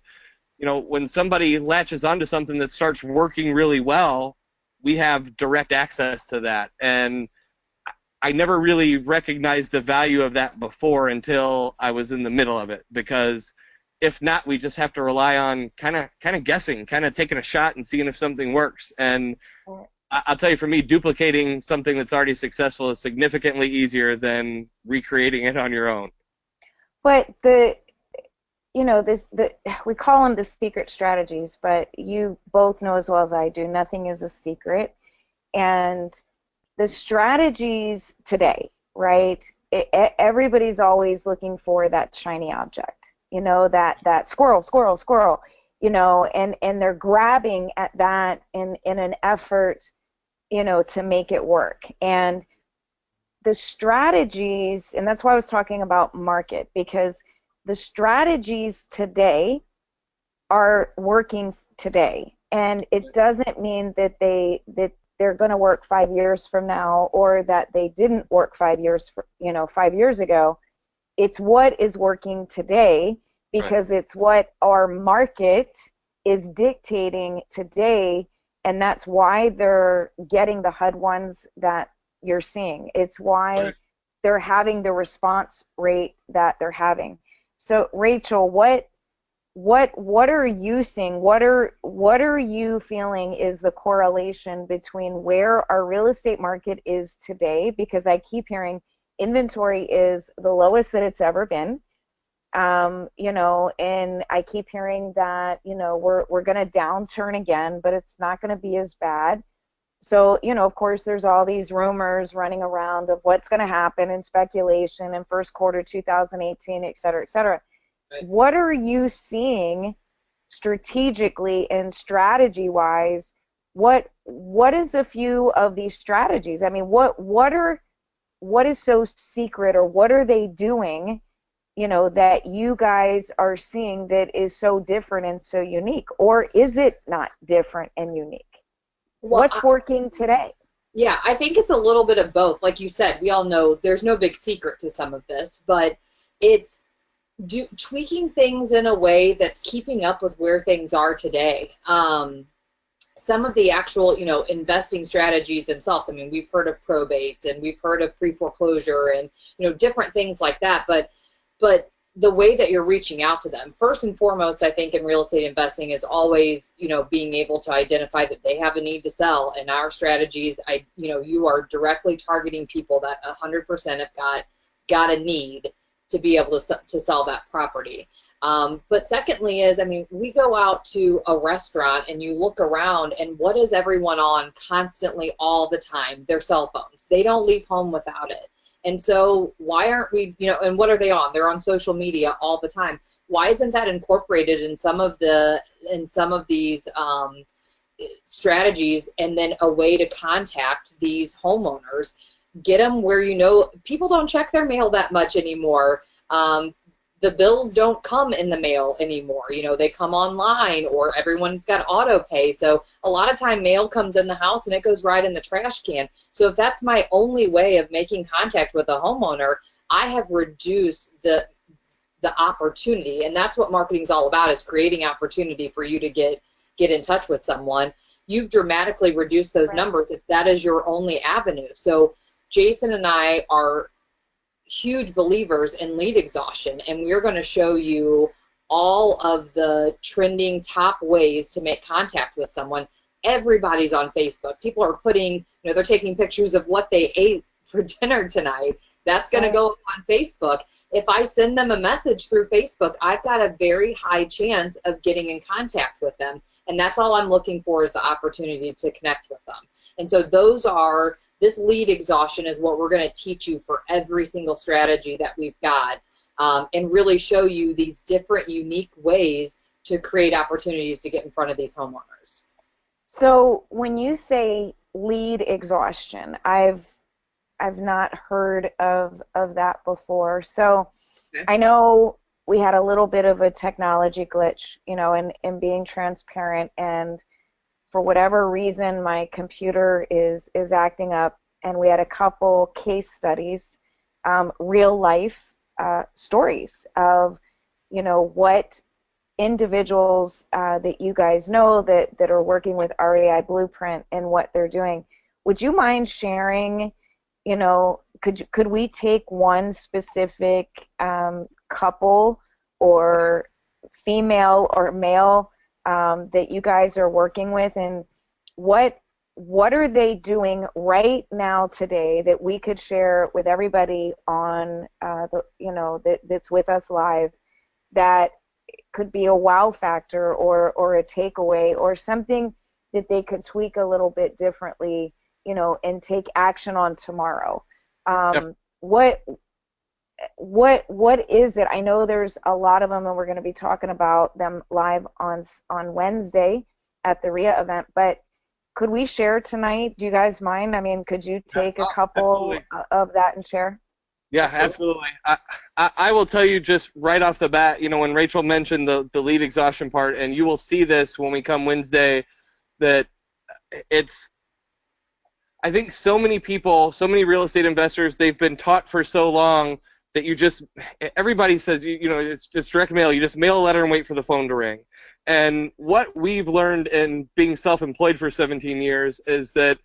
when somebody latches onto something that starts working really well, we have direct access to that. And I never really recognized the value of that before until I was in the middle of it, because if not, we just have to rely on kind of guessing, kind of taking a shot and seeing if something works. And I'll tell you, for me, duplicating something that's already successful is significantly easier than recreating it on your own. But we call them the secret strategies, but you both know as well as I do, nothing is a secret. And the strategies today, right? Everybody's always looking for that shiny object, that squirrel, and they're grabbing at that in an effort, to make it work. And the strategies, and that's why I was talking about market, because the strategies today are working today, and it doesn't mean that they're going to work 5 years from now, or that they didn't work 5 years 5 years ago. It's what is working today, because It's what our market is dictating today, and that's why they're getting the HUD ones that you're seeing. It's why they're having the response rate that they're having. So Rachel, what are you seeing? What are you feeling is the correlation between where our real estate market is today? Because I keep hearing inventory is the lowest that it's ever been. And I keep hearing that, we're going to downturn again, but it's not going to be as bad. So, of course, there's all these rumors running around of what's going to happen and speculation in first quarter 2018, et cetera, et cetera. Right. What are you seeing strategically and strategy-wise? What is a few of these strategies? I mean, what is so secret, or what are they doing, that you guys are seeing that is so different and so unique? Or is it not different and unique? Well, what's working today? Yeah, I think it's a little bit of both. Like you said, we all know there's no big secret to some of this, but it's tweaking things in a way that's keeping up with where things are today. Some of the actual, investing strategies themselves, I mean, we've heard of probates, and we've heard of pre-foreclosure, and, different things like that, but the way that you're reaching out to them, first and foremost, I think in real estate investing is always, being able to identify that they have a need to sell. And our strategies, you are directly targeting people that 100% have got a need to be able to sell that property. But secondly is, we go out to a restaurant and you look around, and what is everyone on constantly all the time? Their cell phones. They don't leave home without it. And so why aren't we, and what are they on? They're on social media all the time. Why isn't that incorporated in some of these strategies, and then a way to contact these homeowners? Get them where people don't check their mail that much anymore. The bills don't come in the mail anymore. They come online, or everyone's got auto pay. So a lot of time mail comes in the house and it goes right in the trash can. So if that's my only way of making contact with a homeowner, I have reduced the opportunity. And that's what marketing is all about, is creating opportunity for you to get in touch with someone. You've dramatically reduced those numbers if that is your only avenue. So Jason and I are huge believers in lead exhaustion, and we're going to show you all of the trending top ways to make contact with someone. Everybody's on Facebook. People are putting, they're taking pictures of what they ate for dinner tonight. That's going to go up on Facebook. If I send them a message through Facebook, I've got a very high chance of getting in contact with them. And that's all I'm looking for, is the opportunity to connect with them. And so this lead exhaustion is what we're going to teach you for every single strategy that we've got, and really show you these different unique ways to create opportunities to get in front of these homeowners. So when you say lead exhaustion, I've not heard of that before. So I know we had a little bit of a technology glitch, you know, in being transparent, and for whatever reason my computer is acting up, and we had a couple case studies, real life stories of, you know, what individuals that you guys know that are working with REI Blueprint and what they're doing. Would you mind sharing, you know, could we take one specific couple or female or male that you guys are working with, and what are they doing right now today that we could share with everybody on you know, that's with us live, that could be a wow factor or a takeaway or something that they could tweak a little bit differently, you know, and take action on tomorrow. Yep. What is it? I know there's a lot of them, and we're going to be talking about them live on Wednesday at the REIA event, but could we share tonight? Do you guys mind? I mean, could you take a couple of that and share? Yeah, absolutely. I will tell you just right off the bat, you know, when Rachel mentioned the lead exhaustion part, and you will see this when we come Wednesday, that it's, I think so many people, so many real estate investors, they've been taught for so long that you just, everybody says, you know, it's just direct mail. You just mail a letter and wait for the phone to ring. And what we've learned in being self-employed for 17 years is that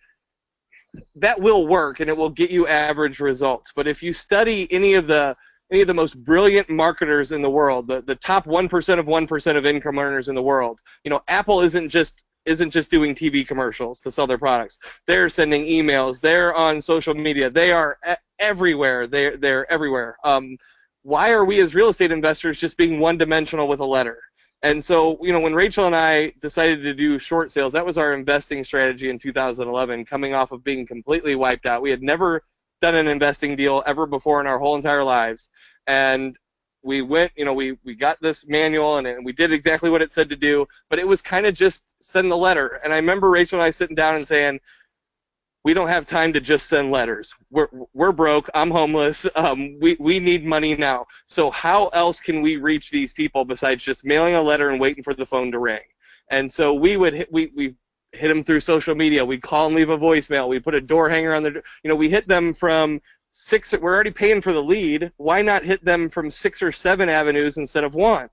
will work and it will get you average results. But if you study any of the most brilliant marketers in the world, the top 1% of 1% of income earners in the world, you know, Apple isn't just doing TV commercials to sell their products. They're sending emails. They're on social media. They are everywhere. They're everywhere. Why are we as real estate investors just being one-dimensional with a letter? And so, you know, when Rachel and I decided to do short sales, that was our investing strategy in 2011, coming off of being completely wiped out. We had never done an investing deal ever before in our whole entire lives. And we went, you know, we got this manual and we did exactly what it said to do, but it was kind of just send the letter. And I remember Rachel and I sitting down and saying, we don't have time to just send letters. We're broke. I'm homeless. We need money now. So how else can we reach these people besides just mailing a letter and waiting for the phone to ring? And so we hit them through social media. We'd call and leave a voicemail. We put a door hanger on their, you know, we hit them from 6. We're already paying for the lead. Why not hit them from 6 or 7 avenues instead of 1?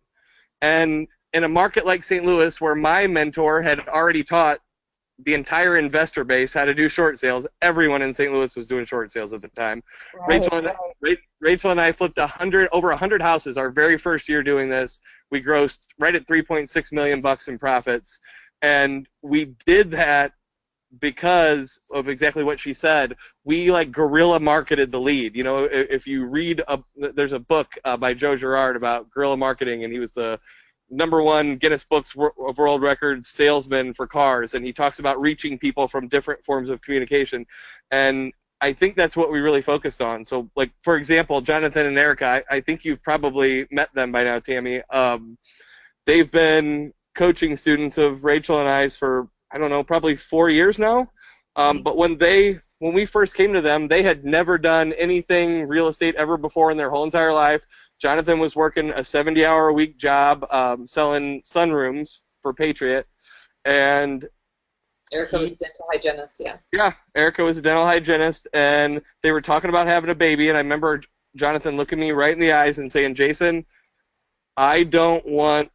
And in a market like St. Louis, where my mentor had already taught the entire investor base how to do short sales, everyone in St. Louis was doing short sales at the time. Right, Rachel and I flipped over 100 houses our very first year doing this. We grossed right at $3.6 million in profits, and we did that because of exactly what she said. We like guerrilla marketed the lead. You know, if you read there's a book by Joe Girard about guerrilla marketing, and he was the #1 Guinness Books of World Records salesman for cars, and he talks about reaching people from different forms of communication, and I think that's what we really focused on. So, like, for example, Jonathan and Erica, I think you've probably met them by now, Tammy. They've been coaching students of Rachel and I's for, I don't know, probably 4 years now. But when we first came to them, they had never done anything real estate ever before in their whole entire life. Jonathan was working a 70-hour-a-week job selling sunrooms for Patriot, and Erica was a dental hygienist, yeah. Yeah, Erica was a dental hygienist, and they were talking about having a baby, and I remember Jonathan looking me right in the eyes and saying, Jason, I don't want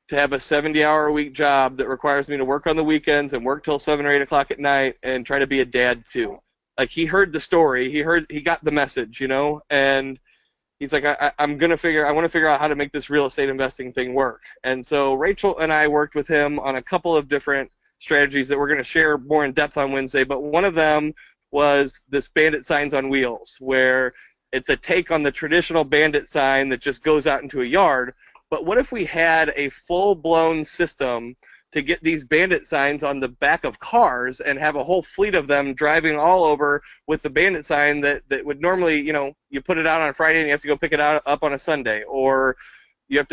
to have a 70-hour-a-week job that requires me to work on the weekends and work till 7 or 8 o'clock at night and try to be a dad too. Like, he heard the story, he got the message, you know, and he's like, I want to figure out how to make this real estate investing thing work. And so Rachel and I worked with him on a couple of different strategies that we're going to share more in depth on Wednesday, but one of them was this bandit signs on wheels, where it's a take on the traditional bandit sign that just goes out into a yard. But what if we had a full-blown system to get these bandit signs on the back of cars and have a whole fleet of them driving all over with the bandit sign that would normally, you know, you put it out on a Friday and you have to go pick it up on a Sunday, or you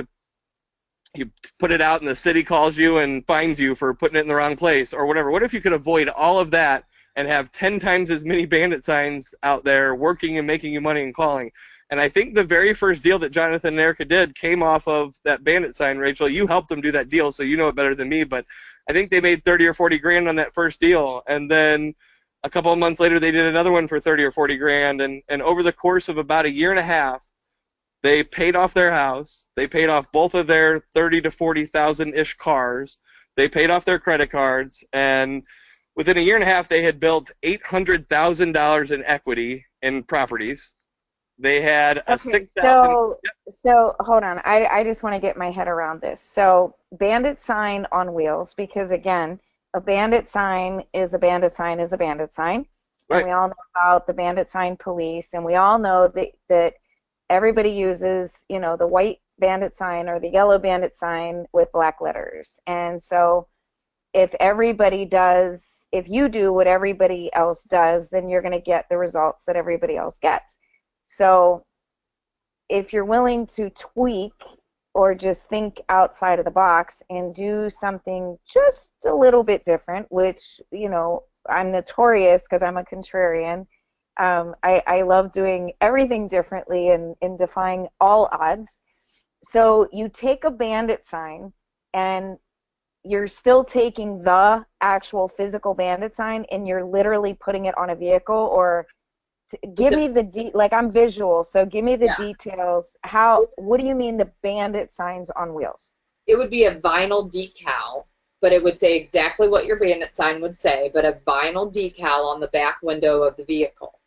put it out and the city calls you and fines you for putting it in the wrong place or whatever. What if you could avoid all of that and have 10 times as many bandit signs out there working and making you money and calling? And I think the very first deal that Jonathan and Erica did came off of that bandit sign. Rachel, you helped them do that deal, so you know it better than me, but I think they made 30 or 40 grand on that first deal. And then a couple of months later, they did another one for 30 or 40 grand. And over the course of about a year and a half, they paid off their house. They paid off both of their 30 to 40,000-ish cars. They paid off their credit cards. And within a year and a half, they had built $800,000 in equity in properties. They had a Okay, 6,000. so hold on. I just want to get my head around this. So bandit sign on wheels, because again, a bandit sign is a bandit sign is a bandit sign. Right. And we all know about the bandit sign police, and we all know that everybody uses, you know, the white bandit sign or the yellow bandit sign with black letters. And so if you do what everybody else does, then you're going to get the results that everybody else gets. So if you're willing to tweak or just think outside of the box and do something just a little bit different, which, you know, I'm notorious because I'm a contrarian. I love doing everything differently and defying all odds. So you take a bandit sign and you're still taking the actual physical bandit sign and you're literally putting it on a vehicle, or give me like I'm visual, so give me the details. What do you mean the bandit signs on wheels? It would be a vinyl decal, but it would say exactly what your bandit sign would say, but a vinyl decal on the back window of the vehicle.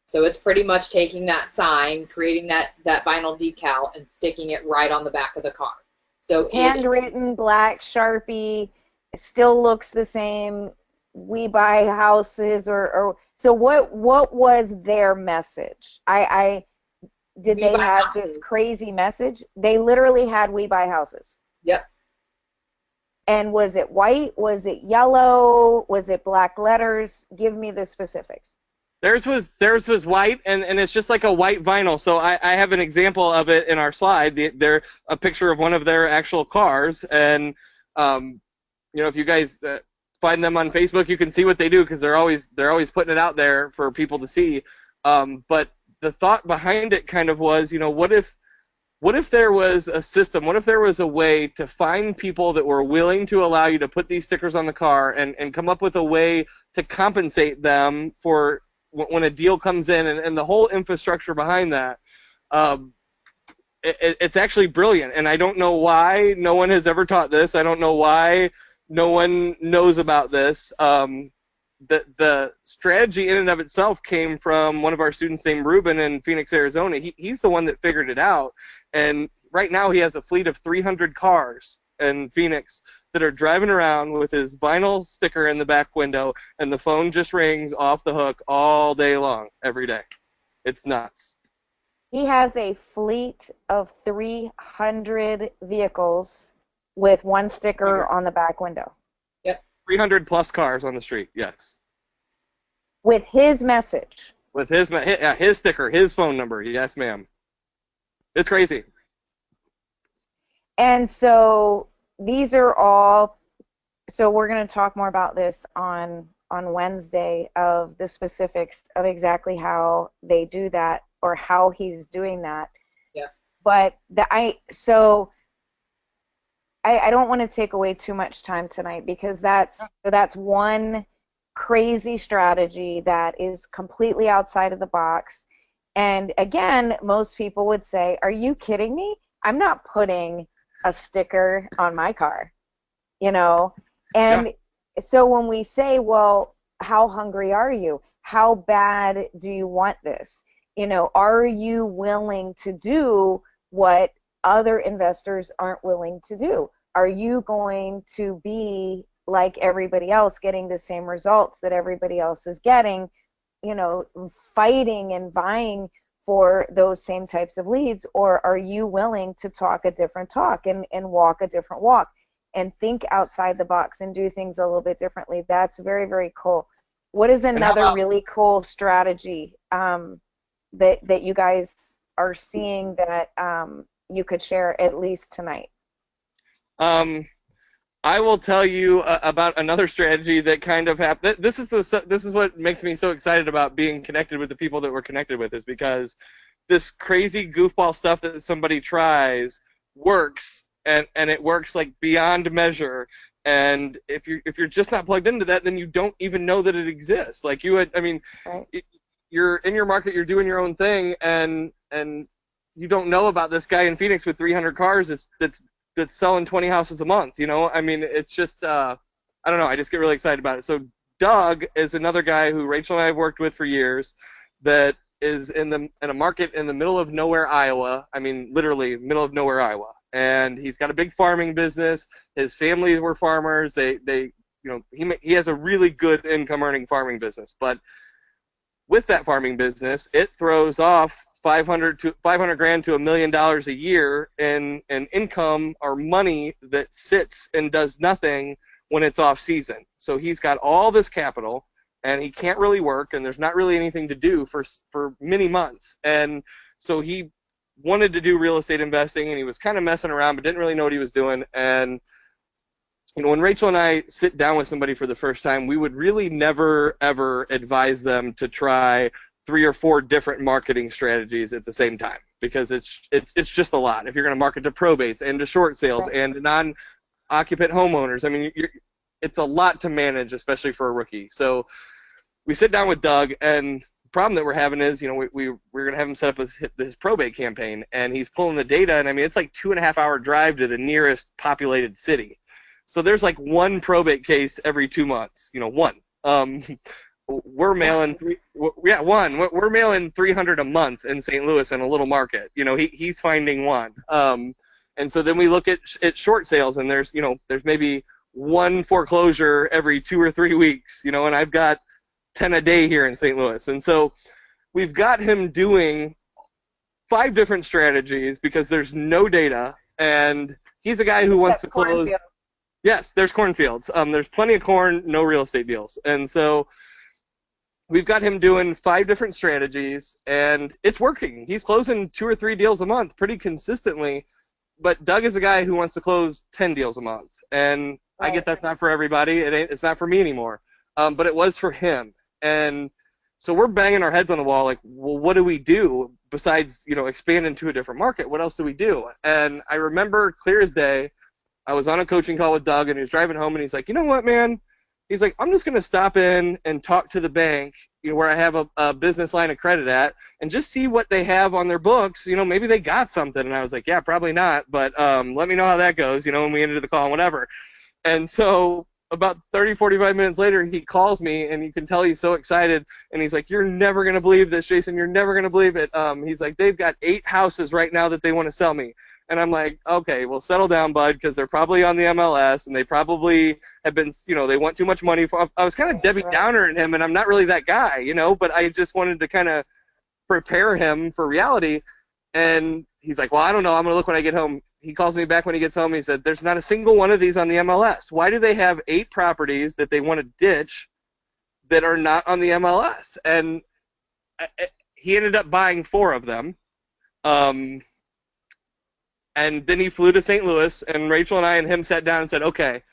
So it's pretty much taking that sign, creating that vinyl decal, and sticking it right on the back of the car. So handwritten, black Sharpie, still looks the same. We buy houses, or so what was their message? Did they have this crazy message? They literally had "We buy houses." Yep. And was it white? Was it yellow? Was it black letters? Give me the specifics. Theirs was white, and it's just like a white vinyl. So I have an example of it in our slide. They're a picture of one of their actual cars, and you know, if you guys find them on Facebook, you can see what they do, because they're always putting it out there for people to see. But the thought behind it kind of was, you know, what if there was a system? What if there was a way to find people that were willing to allow you to put these stickers on the car and come up with a way to compensate them for when a deal comes in, and the whole infrastructure behind that. It's actually brilliant, and I don't know why no one has ever taught this. I don't know why no one knows about this. The strategy in and of itself came from one of our students named Ruben in Phoenix, Arizona. He's the one that figured it out, and right now he has a fleet of 300 cars in Phoenix that are driving around with his vinyl sticker in the back window, and the phone just rings off the hook all day long, every day. It's nuts. He has a fleet of 300 vehicles with one sticker on the back window. Yep. 300 plus cars on the street, yes. With his message. With his sticker, his phone number, yes, ma'am. It's crazy. And so these are all, so we're going to talk more about this on Wednesday, of the specifics of exactly how they do that, or how he's doing that. Yeah. But I don't want to take away too much time tonight, because that's one crazy strategy that is completely outside of the box. And again, most people would say, are you kidding me? I'm not putting a sticker on my car, you know? And so when we say, well, how hungry are you? How bad do you want this? You know, are you willing to do what other investors aren't willing to do? Are you going to be like everybody else, getting the same results that everybody else is getting, you know, fighting and vying for those same types of leads? Or are you willing to talk a different talk and walk a different walk and think outside the box and do things a little bit differently? That's very, very cool. What is another really cool strategy that you guys are seeing that you could share at least tonight? I will tell you about another strategy that kind of happened. This is what makes me so excited about being connected with the people that we're connected with, is because this crazy goofball stuff that somebody tries works, and it works like beyond measure. And if you're just not plugged into that, then you don't even know that it exists. Like you had, I mean, Right. you're in your market, you're doing your own thing, and you don't know about this guy in Phoenix with 300 cars that's selling 20 houses a month. You know, I mean, it's just I don't know. I just get really excited about it. So Doug is another guy who Rachel and I have worked with for years, that is in a market in the middle of nowhere, Iowa. I mean, literally middle of nowhere, Iowa. And he's got a big farming business. His family were farmers. They you know, he has a really good income earning farming business. But with that farming business, it throws off 500 grand to $1 million a year in income or money that sits and does nothing when it's off season. So he's got all this capital, and he can't really work, and there's not really anything to do for many months. And so he wanted to do real estate investing, and he was kind of messing around but didn't really know what he was doing. And you know, when Rachel and I sit down with somebody for the first time, we would really never ever advise them to try 3 or 4 different marketing strategies at the same time, because it's just a lot. If you're going to market to probates and to short sales and to non-occupant homeowners, I mean, it's a lot to manage, especially for a rookie. So we sit down with Doug, and the problem that we're having is, you know, we're going to have him set up this probate campaign, and he's pulling the data, and I mean, it's like 2.5-hour drive to the nearest populated city. So there's like 1 probate case every 2 months, you know, 1. We're mailing We're mailing 300 a month in St. Louis in a little market. You know, he's finding 1. And so then we look at short sales, and there's maybe 1 foreclosure every 2 or 3 weeks, you know, and I've got 10 a day here in St. Louis. And so we've got him doing 5 different strategies because there's no data, and he's a guy who wants to close. Yes, there's cornfields. There's plenty of corn, no real estate deals. And so we've got him doing 5 different strategies, and it's working. He's closing 2 or 3 deals a month pretty consistently. But Doug is a guy who wants to close 10 deals a month. And I get that's not for everybody. It's not for me anymore. But it was for him. And so we're banging our heads on the wall like, well, what do we do besides, you know, expand into a different market? What else do we do? And I remember clear as day, I was on a coaching call with Doug, and he was driving home, and he's like, you know what, man? He's like, I'm just going to stop in and talk to the bank, you know, where I have a business line of credit at, and just see what they have on their books. You know, maybe they got something. And I was like, yeah, probably not, but let me know how that goes, you know, when we ended the call and whatever. And so about 30, 45 minutes later, he calls me, and you can tell he's so excited, and he's like, you're never going to believe this, Jason. You're never going to believe it. He's like, they've got 8 houses right now that they want to sell me. And I'm like, okay, well, settle down, bud, because they're probably on the MLS, and they probably have been, you know, they want too much money. I was kind of Debbie Downer in him, and I'm not really that guy, you know, but I just wanted to kind of prepare him for reality. And he's like, well, I don't know. I'm going to look when I get home. He calls me back when he gets home. He said, there's not a single one of these on the MLS. Why do they have 8 properties that they want to ditch that are not on the MLS? And he ended up buying 4 of them. And then he flew to St. Louis, and Rachel and I and him sat down and said, okay,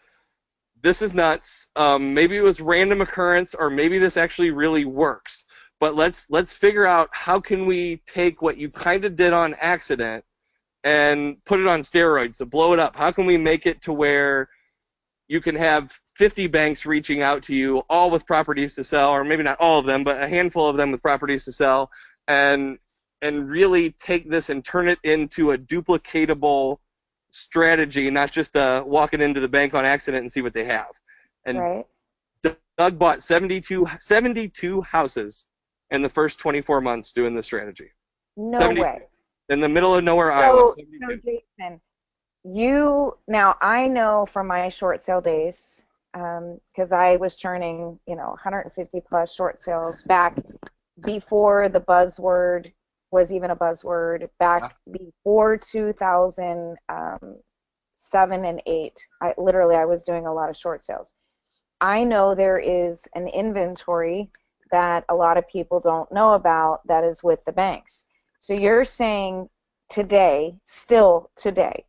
this is nuts. Maybe it was random occurrence, or maybe this actually really works. But let's figure out how can we take what you kind of did on accident and put it on steroids to blow it up. How can we make it to where you can have 50 banks reaching out to you, all with properties to sell, or maybe not all of them, but a handful of them with properties to sell, and really take this and turn it into a duplicatable strategy, not just walking into the bank on accident and see what they have. And Doug bought 72 houses in the first 24 months doing this strategy. No way. In the middle of nowhere, Iowa. So Jason, now I know from my short sale days, because I was turning, 150 plus short sales back before the buzzword was even a buzzword, back before 2007 and 8. I was doing a lot of short sales. I know there is an inventory that a lot of people don't know about that is with the banks. So you're saying still today,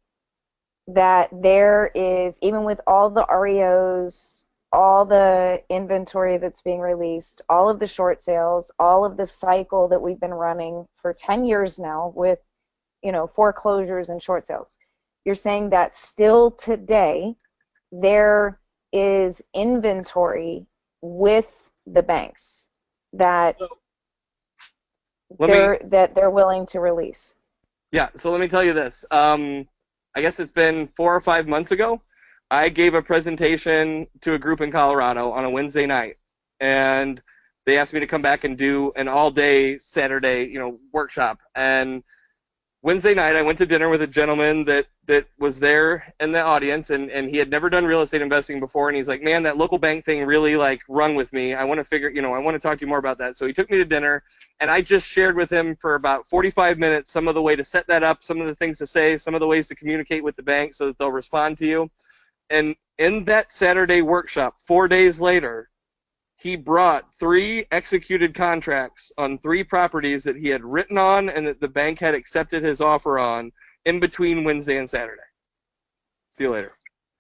that there is, even with all the REOs all the inventory that's being released, all of the short sales, all of the cycle that we've been running for 10 years now with, foreclosures and short sales. You're saying that still today there is inventory with the banks that they're willing to release. Yeah, so let me tell you this. I guess it's been 4 or 5 months ago. I gave a presentation to a group in Colorado on a Wednesday night, and they asked me to come back and do an all-day Saturday, workshop. And Wednesday night, I went to dinner with a gentleman that was there in the audience, and he had never done real estate investing before, and he's like, man, that local bank thing really, rung with me. I want to talk to you more about that. So he took me to dinner, and I just shared with him for about 45 minutes some of the way to set that up, some of the things to say, some of the ways to communicate with the bank so that they'll respond to you. And in that Saturday workshop, 4 days later, he brought 3 executed contracts on 3 properties that he had written on and that the bank had accepted his offer on in between Wednesday and Saturday. See you later.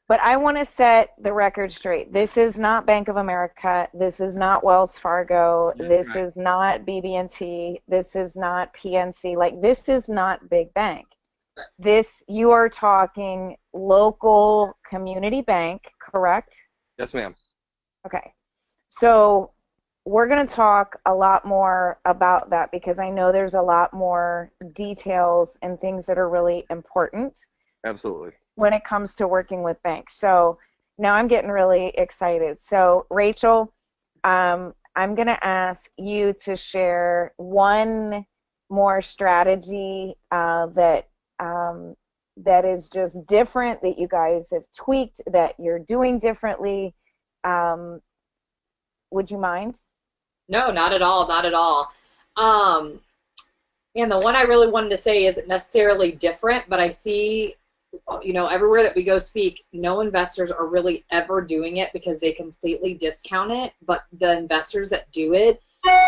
But I want to set the record straight. This is not Bank of America. This is not Wells Fargo. This is not BB&T. This is not PNC. This is not big bank. This, you are talking local community bank, correct? Yes, ma'am. Okay. So we're going to talk a lot more about that because I know there's a lot more details and things that are really important. Absolutely. When it comes to working with banks. So now I'm getting really excited. So Rachel, I'm going to ask you to share one more strategy that is just different, that you guys have tweaked, that you're doing differently. Would you mind? No, not at all, not at all. And the one I really wanted to say isn't necessarily different, but I see, everywhere that we go speak, no investors are really ever doing it because they completely discount it. But the investors that do it,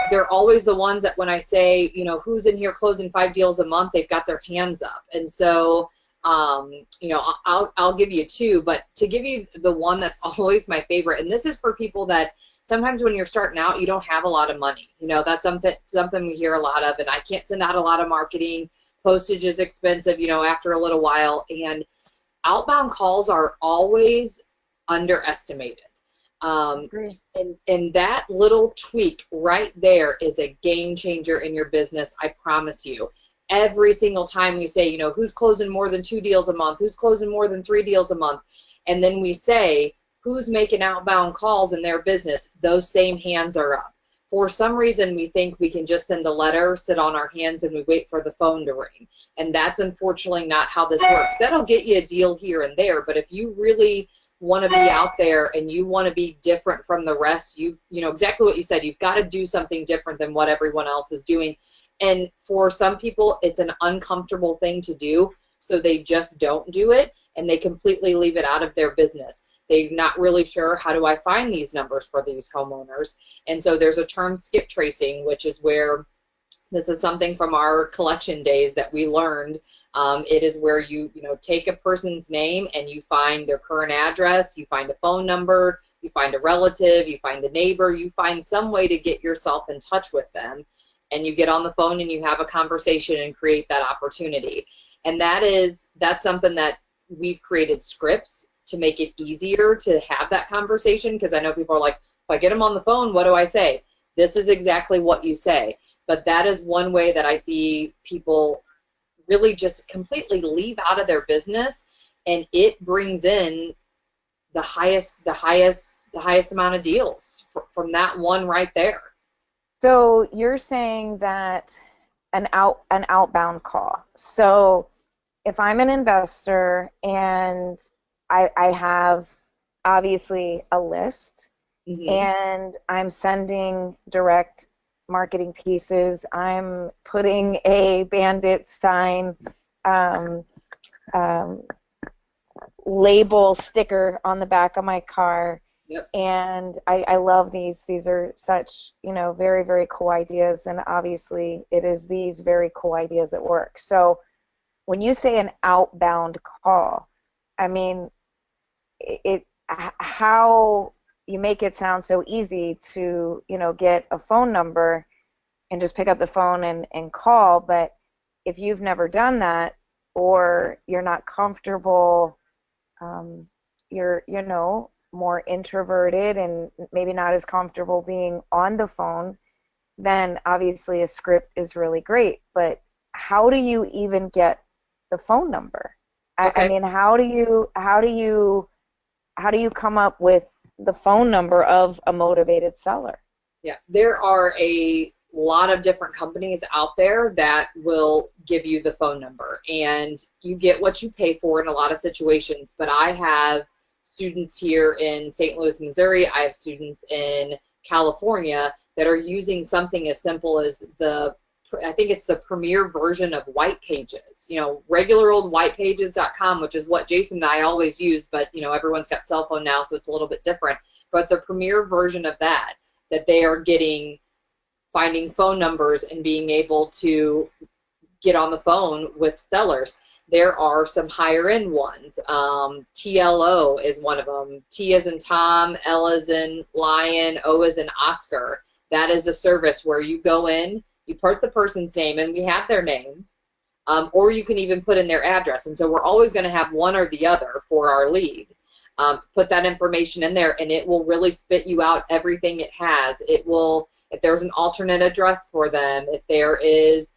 they're always the ones that when I say, who's in here closing 5 deals a month, they've got their hands up. And so, I'll give you 2, but to give you the one that's always my favorite, and this is for people that sometimes when you're starting out, you don't have a lot of money. That's something we hear a lot of, and I can't send out a lot of marketing. Postage is expensive, after a little while, and outbound calls are always underestimated. And that little tweak right there is a game changer in your business, I promise you. Every single time we say, who's closing more than 2 deals a month, who's closing more than 3 deals a month, and then we say, who's making outbound calls in their business, those same hands are up. For some reason, we think we can just send a letter, sit on our hands, and we wait for the phone to ring. And that's unfortunately not how this works. That'll get you a deal here and there, but if you really want to be out there and you want to be different from the rest, exactly what you said, you've got to do something different than what everyone else is doing. And for some people, it's an uncomfortable thing to do, so they just don't do it, and they completely leave it out of their business. They're not really sure, how do I find these numbers for these homeowners? And so there's a term, skip tracing, which is where, this is something from our collection days that we learned. It is where you take a person's name and you find their current address, you find a phone number, you find a relative, you find a neighbor, you find some way to get yourself in touch with them, and you get on the phone and you have a conversation and create that opportunity. And that's something that we've created scripts to make it easier to have that conversation, because I know people are like, if I get them on the phone, what do I say? This is exactly what you say. But that is one way that I see people really just completely leave out of their business, and it brings in the highest amount of deals from that one right there. So you're saying that an outbound call. So if I'm an investor and I have obviously a list, and I'm sending direct marketing pieces, I'm putting a bandit sign label sticker on the back of my car. Yep. And I love these. These are such, very, very cool ideas, and obviously it is these very cool ideas that work. So when you say an outbound call, I mean, how you make it sound so easy to, get a phone number and just pick up the phone and call. But if you've never done that, or you're not comfortable, you're, more introverted and maybe not as comfortable being on the phone, then obviously a script is really great. But how do you even get the phone number? I Okay. mean, how do you come up with the phone number of a motivated seller? Yeah, there are a lot of different companies out there that will give you the phone number, and you get what you pay for in a lot of situations. But I have students here in St. Louis, Missouri. I have students in California that are using something as simple as I think it's the premier version of White Pages. Regular old whitepages.com, which is what Jason and I always use, but everyone's got cell phone now, so it's a little bit different. But the premier version of that they are finding phone numbers and being able to get on the phone with sellers. There are some higher end ones. TLO is one of them. T as in Tom, L as in Lion, O as in Oscar. That is a service where you go in, you put the person's name, and we have their name, or you can even put in their address. And so we're always going to have one or the other for our lead. Put that information in there, and it will really spit you out everything it has. It will, if there's an alternate address for them, if there is,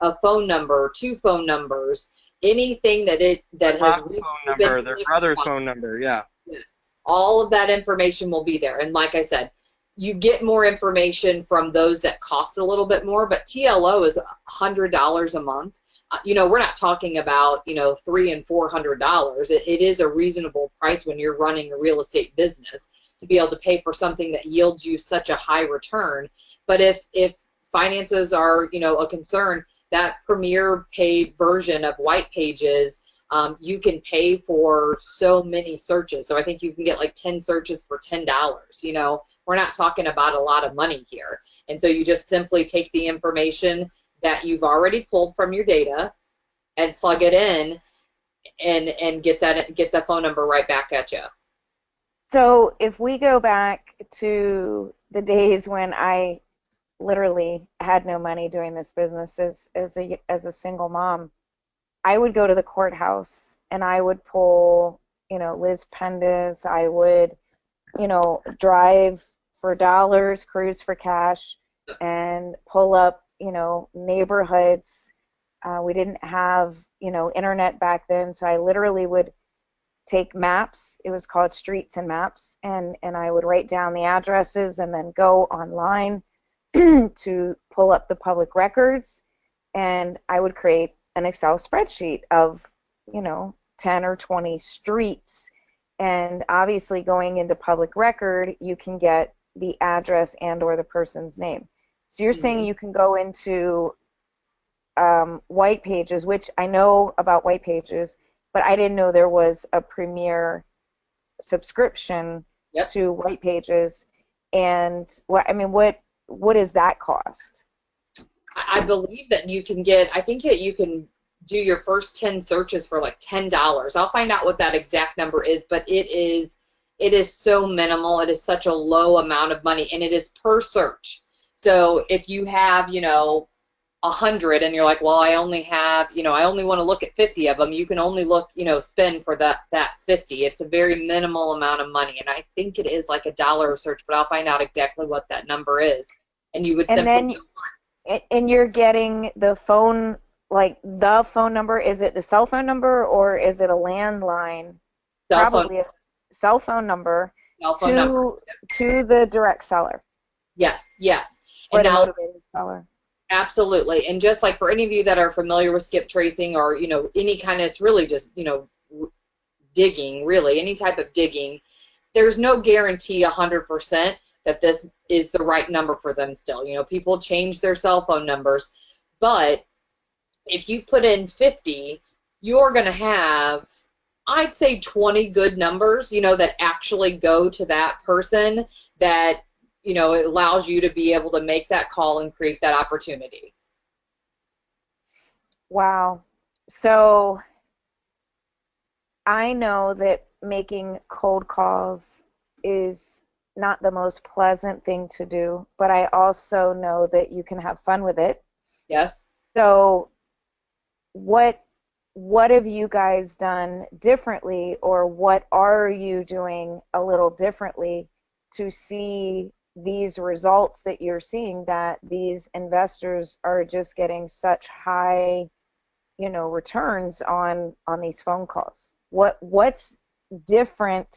a phone number, 2 phone numbers, anything that has Mom's phone number, their brother's phone number, yeah. Yes, all of that information will be there. And like I said, you get more information from those that cost a little bit more, but TLO is $100 a month. We're not talking about, $300 and $400. It is a reasonable price when you're running a real estate business to be able to pay for something that yields you such a high return. But if finances are, a concern, that premier paid version of White Pages, you can pay for so many searches. So I think you can get like 10 searches for $10. We're not talking about a lot of money here. And so you just simply take the information that you've already pulled from your data and plug it in and get the phone number right back at you. So if we go back to the days when I literally had no money doing this business as a single mom, I would go to the courthouse and I would pull, Liz Pendas. I would, drive for dollars, cruise for cash, and pull up, neighborhoods. We didn't have, internet back then, so I literally would take maps. It was called Streets and Maps, and I would write down the addresses and then go online to pull up the public records, and I would create an Excel spreadsheet of, 10 or 20 streets. And obviously going into public record, you can get the address and or the person's name. So you're saying you can go into White Pages, which I know about White Pages, but I didn't know there was a premier subscription to White Pages. And what does that cost? I believe that you can I think that you can do your first 10 searches for like $10. I'll find out what that exact number is, but it is so minimal. It is such a low amount of money, and it is per search. So if you have, 100 and you're like, well, I only have, I only want to look at 50 of them, you can only look, spend for that 50. It's a very minimal amount of money, and I think it is like $1 a search, but I'll find out exactly what that number is. And you would simply and you're getting the phone, like the phone number. Is it the cell phone number or is it a landline? Probably a cell phone number to the direct seller. Yes. Or the motivated seller. Absolutely. And just like for any of you that are familiar with skip tracing or, any kind of, it's really just, digging, really, any type of digging, there's no guarantee 100% that this is the right number for them still. People change their cell phone numbers, but if you put in 50, you're going to have, I'd say 20 good numbers, that actually go to that person that, it allows you to be able to make that call and create that opportunity. Wow. So I know that making cold calls is not the most pleasant thing to do, but I also know that you can have fun with it. Yes. So what have you guys done differently, or what are you doing a little differently to see these results that you're seeing, that these investors are just getting such high, returns on these phone calls? What's different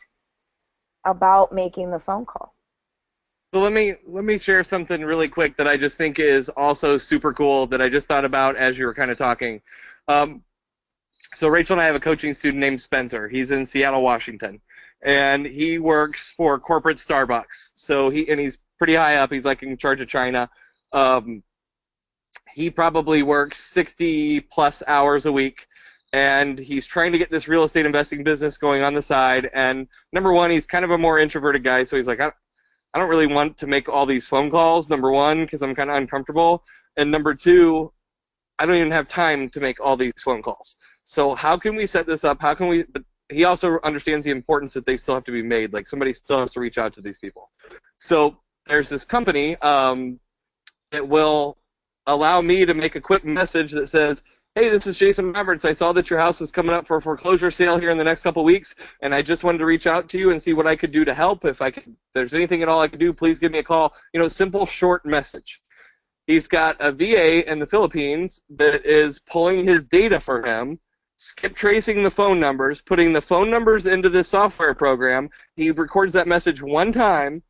about making the phone call? So let me share something really quick that I just think is also super cool that I just thought about as you were kind of talking. So Rachel and I have a coaching student named Spencer. He's in Seattle, Washington, and he works for corporate Starbucks. So he's pretty high up. He's like in charge of China. He probably works 60 plus hours a week, and he's trying to get this real estate investing business going on the side. And number one, he's kind of a more introverted guy, so he's like, I don't really want to make all these phone calls, number one, because I'm kind of uncomfortable. And number two, I don't even have time to make all these phone calls. So how can we set this up? How can we? But he also understands the importance that they still have to be made. Like somebody still has to reach out to these people. So there's this company that will allow me to make a quick message that says, hey, this is Jason Roberts. I saw that your house is coming up for a foreclosure sale here in the next couple of weeks, and I just wanted to reach out to you and see what I could do to help. If there's anything at all I could do, please give me a call. Simple, short message. He's got a VA in the Philippines that is pulling his data for him, skip tracing the phone numbers, putting the phone numbers into this software program. He records that message one time,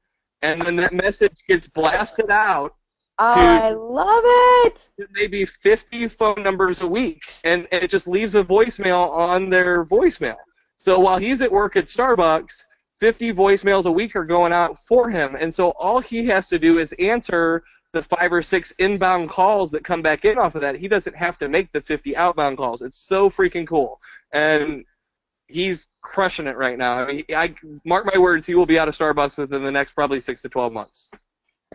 and then that message gets blasted out I love it. Maybe 50 phone numbers a week, and it just leaves a voicemail on their voicemail. So while he's at work at Starbucks, 50 voicemails a week are going out for him, and so all he has to do is answer the 5 or 6 inbound calls that come back in off of that. He doesn't have to make the 50 outbound calls. It's so freaking cool, and he's crushing it right now. I mean, I mark my words, he will be out of Starbucks within the next probably 6 to 12 months.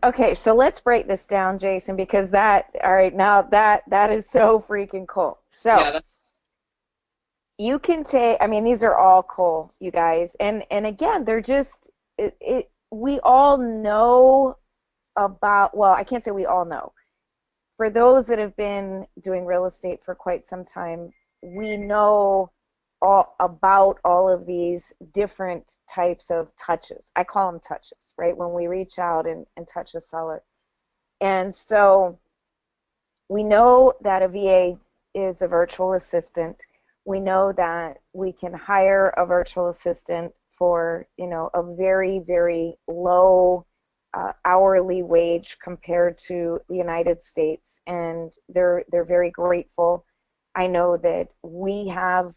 Okay, so let's break this down, Jason, because that is so freaking cool. So Yeah, you can take, these are all cool, you guys, and again, they're just we all know about, well, I can't say we all know. For those that have been doing real estate for quite some time, we know all about all of these different types of touches. I call them touches, right? When we reach out and touch a seller. And so we know that a VA is a virtual assistant. We know that we can hire a virtual assistant for, a very, very low hourly wage compared to the United States, and they're very grateful. I know that we have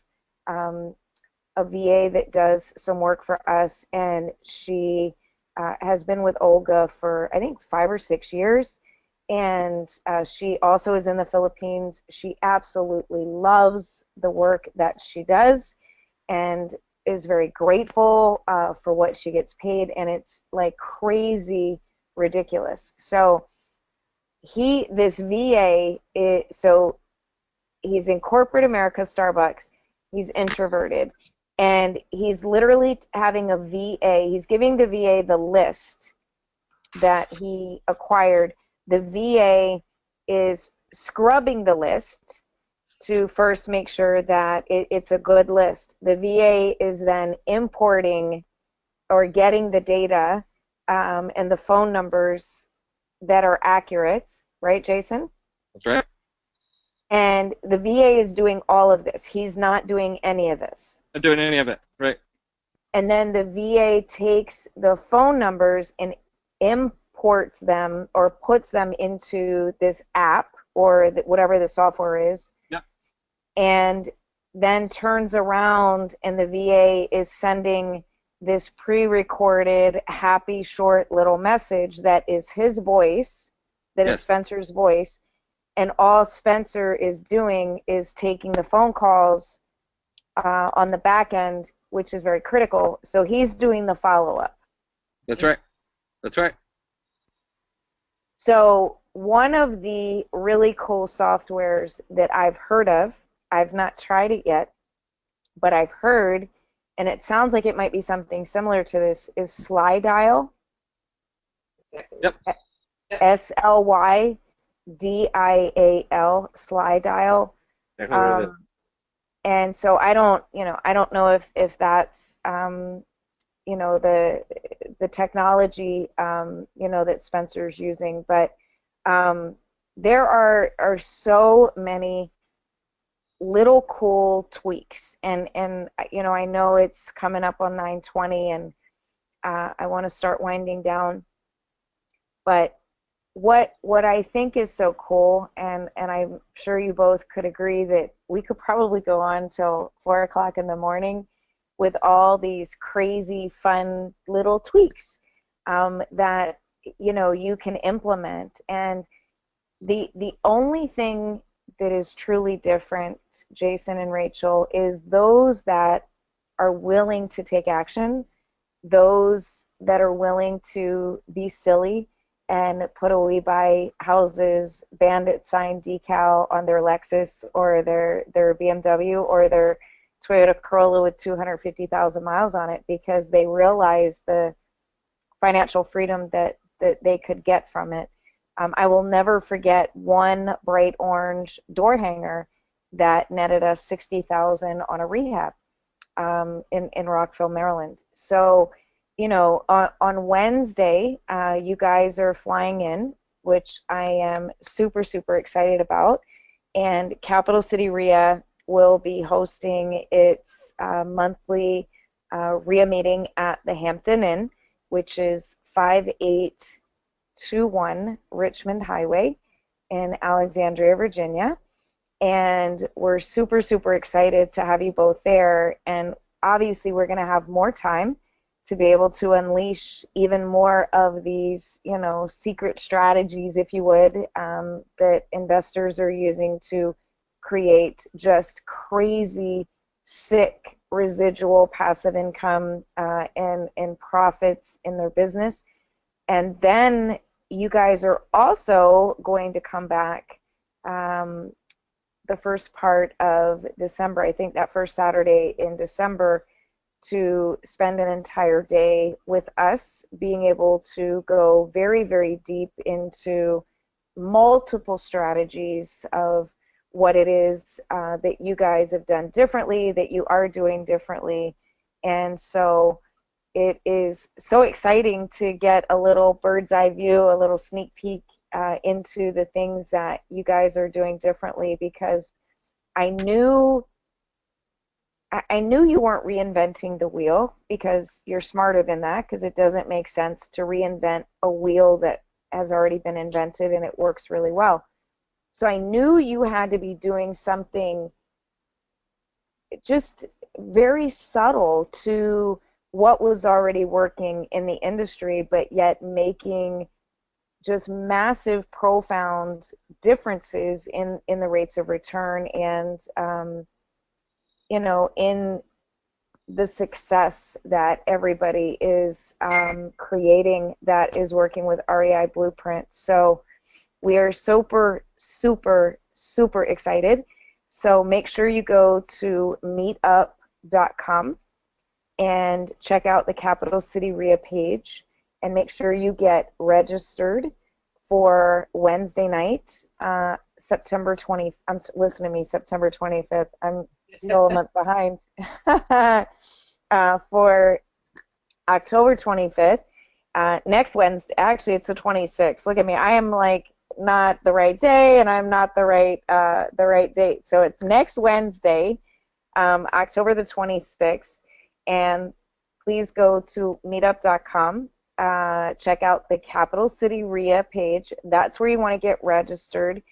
a VA that does some work for us, and she has been with Olga for I think 5 or 6 years, and she also is in the Philippines. She absolutely loves the work that she does and is very grateful for what she gets paid, and it's like crazy ridiculous. So this VA, so he's in corporate America, Starbucks. He's introverted, and he's literally having a VA. He's giving the VA the list that he acquired. The VA is scrubbing the list to first make sure that it's a good list. The VA is then importing or getting the data and the phone numbers that are accurate, right, Jason? That's right. And the VA is doing all of this. He's not doing any of this. Not doing any of it, right. And then the VA takes the phone numbers and imports them or puts them into this app or whatever the software is. Yep. And then turns around, and the VA is sending this pre-recorded, happy, short little message that is his voice, that is Spencer's voice. And all Spencer is doing is taking the phone calls on the back end, which is very critical. So he's doing the follow-up. That's right. That's right. So one of the really cool softwares that I've heard of, I've not tried it yet, but I've heard, and it sounds like it might be something similar to this, is Slydial. Yep. Slydial, Slydial. Exactly what it is. And so I don't know if that's the technology that Spencer's using, but there are so many little cool tweaks, and I know it's coming up on 9:20, and I want to start winding down, but what I think is so cool, and I'm sure you both could agree that we could probably go on till 4 o'clock in the morning with all these crazy fun little tweaks that you can implement. And the only thing that is truly different, Jason and Rachel, is those that are willing to take action, those that are willing to be silly and put a "We Buy Houses" bandit sign decal on their Lexus or their BMW or their Toyota Corolla with 250,000 miles on it, because they realize the financial freedom that they could get from it. I will never forget one bright orange door hanger that netted us 60,000 on a rehab in Rockville, Maryland. So, on Wednesday, you guys are flying in, which I am super, super excited about. And Capital City REIA will be hosting its monthly REIA meeting at the Hampton Inn, which is 5821 Richmond Highway in Alexandria, Virginia. And we're super, super excited to have you both there. And obviously, we're going to have more time to be able to unleash even more of these, secret strategies, if you would, that investors are using to create just crazy, sick residual passive income and profits in their business. And then you guys are also going to come back the first part of December, I think that first Saturday in December, to spend an entire day with us, being able to go very, very deep into multiple strategies of what it is that you guys have done differently, that you are doing differently. And so it is so exciting to get a little bird's eye view, a little sneak peek into the things that you guys are doing differently, because I knew you weren't reinventing the wheel, because you're smarter than that, because it doesn't make sense to reinvent a wheel that has already been invented and it works really well. So I knew you had to be doing something just very subtle to what was already working in the industry, but yet making just massive, profound differences in the rates of return and in the success that everybody is creating that is working with REI Blueprint. So we are super, super, super excited. So make sure you go to meetup.com and check out the Capital City REIA page, and make sure you get registered for Wednesday night, September 20th. Listen to me, September 25th. I'm still a month behind. For October 25th, next Wednesday. Actually, it's the 26th. Look at me. I am like not the right day, and I'm not the right date. So it's next Wednesday, October the 26th. And please go to meetup.com. Check out the Capital City REIA page. That's where you want to get registered.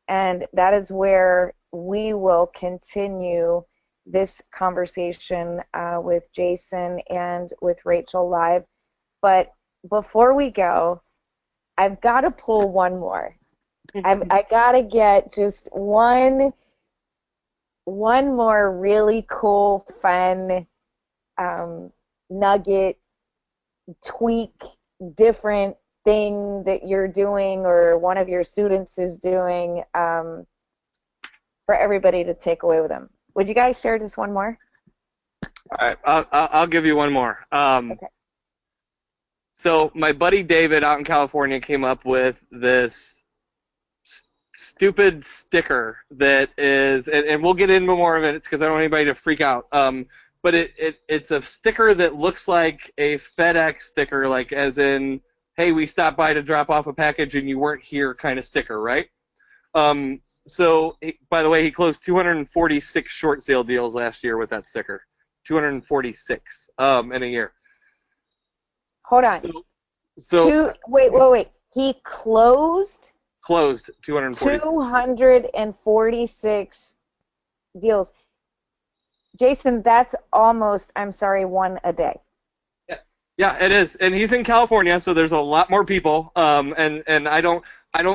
And that is where we will continue this conversation with Jason and with Rachel live. But before we go, I've got to pull one more. I got to get just one more really cool, fun nugget, tweak, different thing that you're doing or one of your students is doing for everybody to take away with them. Would you guys share just one more? All right, I'll give you one more. Okay. So my buddy David out in California came up with this stupid sticker that is, and we'll get into more of it. It's because I don't want anybody to freak out. But it's a sticker that looks like a FedEx sticker, like as in, hey, we stopped by to drop off a package and you weren't here kind of sticker, right? So, by the way, he closed 246 short sale deals last year with that sticker. 246 in a year. Hold on. Wait. He closed Closed 246. 246 deals. Jason, that's almost, I'm sorry, one a day. Yeah, it is, and he's in California, so there's a lot more people. And I don't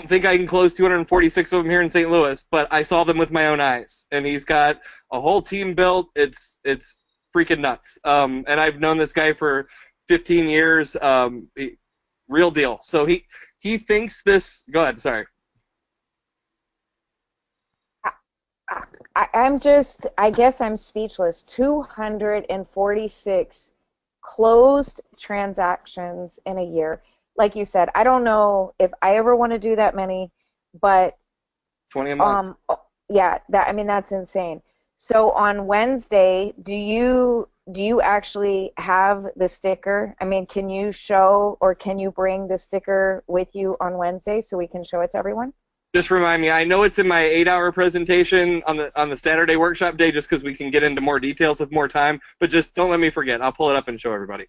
think I can close 246 of them here in St. Louis, but I saw them with my own eyes, and he's got a whole team built. It's freaking nuts. And I've known this guy for 15 years. Real deal. So he thinks this. Go ahead. Sorry. I guess I'm speechless. 246 closed transactions in a year. Like you said, I don't know if I ever want to do that many, but 20 a month. Yeah, that's insane. So on Wednesday, do you actually have the sticker? I mean, can you show, or can you bring the sticker with you on Wednesday so we can show it to everyone? Just remind me. I know it's in my 8-hour presentation on the Saturday workshop day, just because we can get into more details with more time. But just don't let me forget. I'll pull it up and show everybody.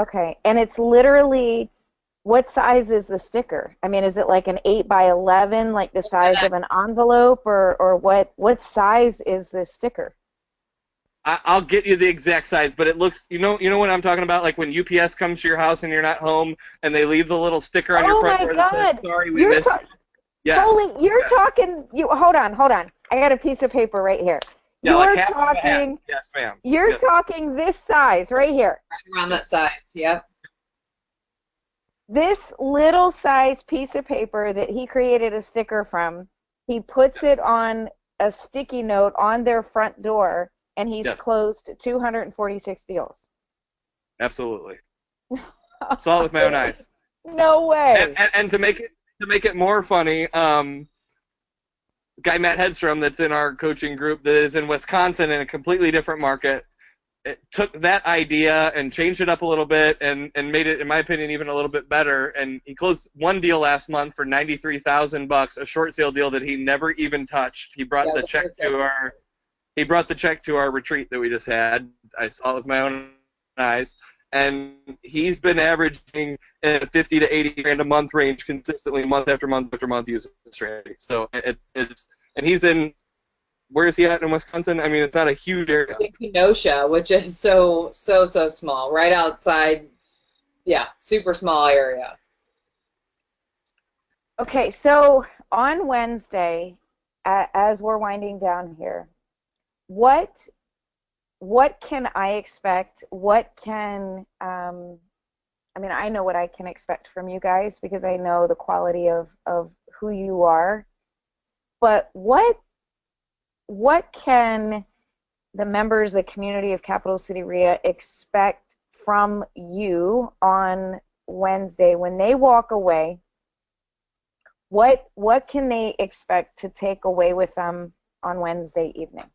Okay, and it's literally, what size is the sticker? I mean, is it like an 8x11, like the size of an envelope, or what size is this sticker? I'll get you the exact size, but it looks, you know what I'm talking about, like when UPS comes to your house and you're not home, and they leave the little sticker on your front door that says, "Sorry, we missed you." Yes. Holy, you're talking. Hold on. I got a piece of paper right here. Yeah, you're like talking. Yes, ma'am. You're talking this size right here. Right around that size. Yep. This little size piece of paper that he created a sticker from, he puts it on a sticky note on their front door, and he's closed 246 deals. Absolutely. Saw it with my own eyes. No way. And to make it more funny, guy Matt Hedstrom that's in our coaching group that is in Wisconsin in a completely different market, it took that idea and changed it up a little bit and made it, in my opinion, even a little bit better. And he closed one deal last month for $93,000, a short sale deal that he never even touched. He brought the check to our retreat that we just had. I saw it with my own eyes. And he's been averaging in a 50 to 80 grand a month range consistently, month after month after month, using the strategy. So it's and he's in, where is he at in Wisconsin? I mean, it's not a huge area. In Kenosha, which is so small, right outside. Yeah, super small area. Okay, so on Wednesday, as we're winding down here, what can I expect? What can, I mean, I know what I can expect from you guys because I know the quality of who you are. But what can the members, the community of Capital City REIA expect from you on Wednesday when they walk away? What can they expect to take away with them on Wednesday evening?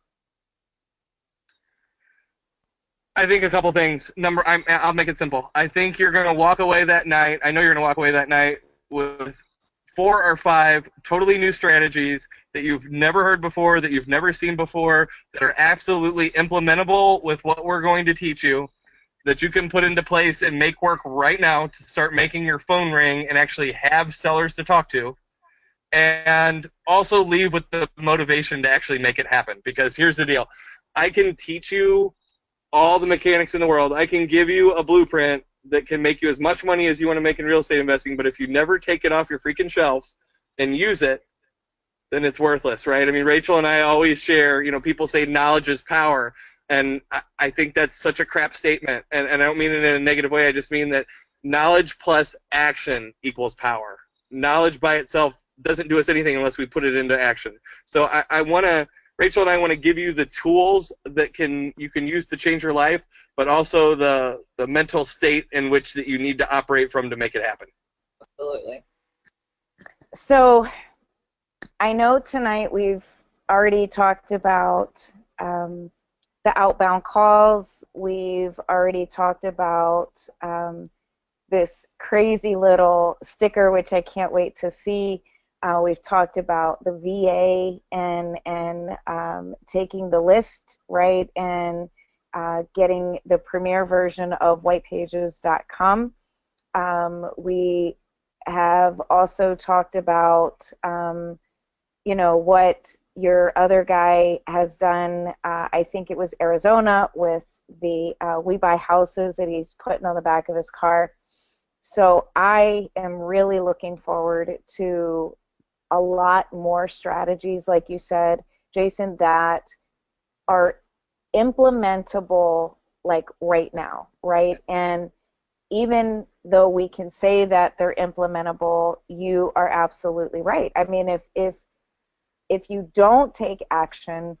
I think a couple things. I'll make it simple. I think you're going to walk away that night. I know you're going to walk away that night with 4 or 5 totally new strategies that you've never heard before, that you've never seen before, that are absolutely implementable with what we're going to teach you, that you can put into place and make work right now to start making your phone ring and actually have sellers to talk to, and also leave with the motivation to actually make it happen. Because here's the deal. I can teach you all the mechanics in the world. I can give you a blueprint that can make you as much money as you want to make in real estate investing, but if you never take it off your freaking shelf and use it, then it's worthless, right? I mean, Rachel and I always share, people say knowledge is power, and I think that's such a crap statement, and I don't mean it in a negative way. I just mean that knowledge plus action equals power. Knowledge by itself doesn't do us anything unless we put it into action. So I want to, Rachel and I want to give you the tools that you can use to change your life, but also the mental state in which that you need to operate from to make it happen. Absolutely. So I know tonight we've already talked about the outbound calls. We've already talked about this crazy little sticker, which I can't wait to see. We've talked about the VA and taking the list, right, and getting the premier version of whitepages.com. We have also talked about, what your other guy has done. I think it was Arizona with the We Buy Houses that he's putting on the back of his car. So I am really looking forward to a lot more strategies, like you said, Jason, that are implementable like right now, right? And even though we can say that they're implementable, you are absolutely right. I mean, if you don't take action,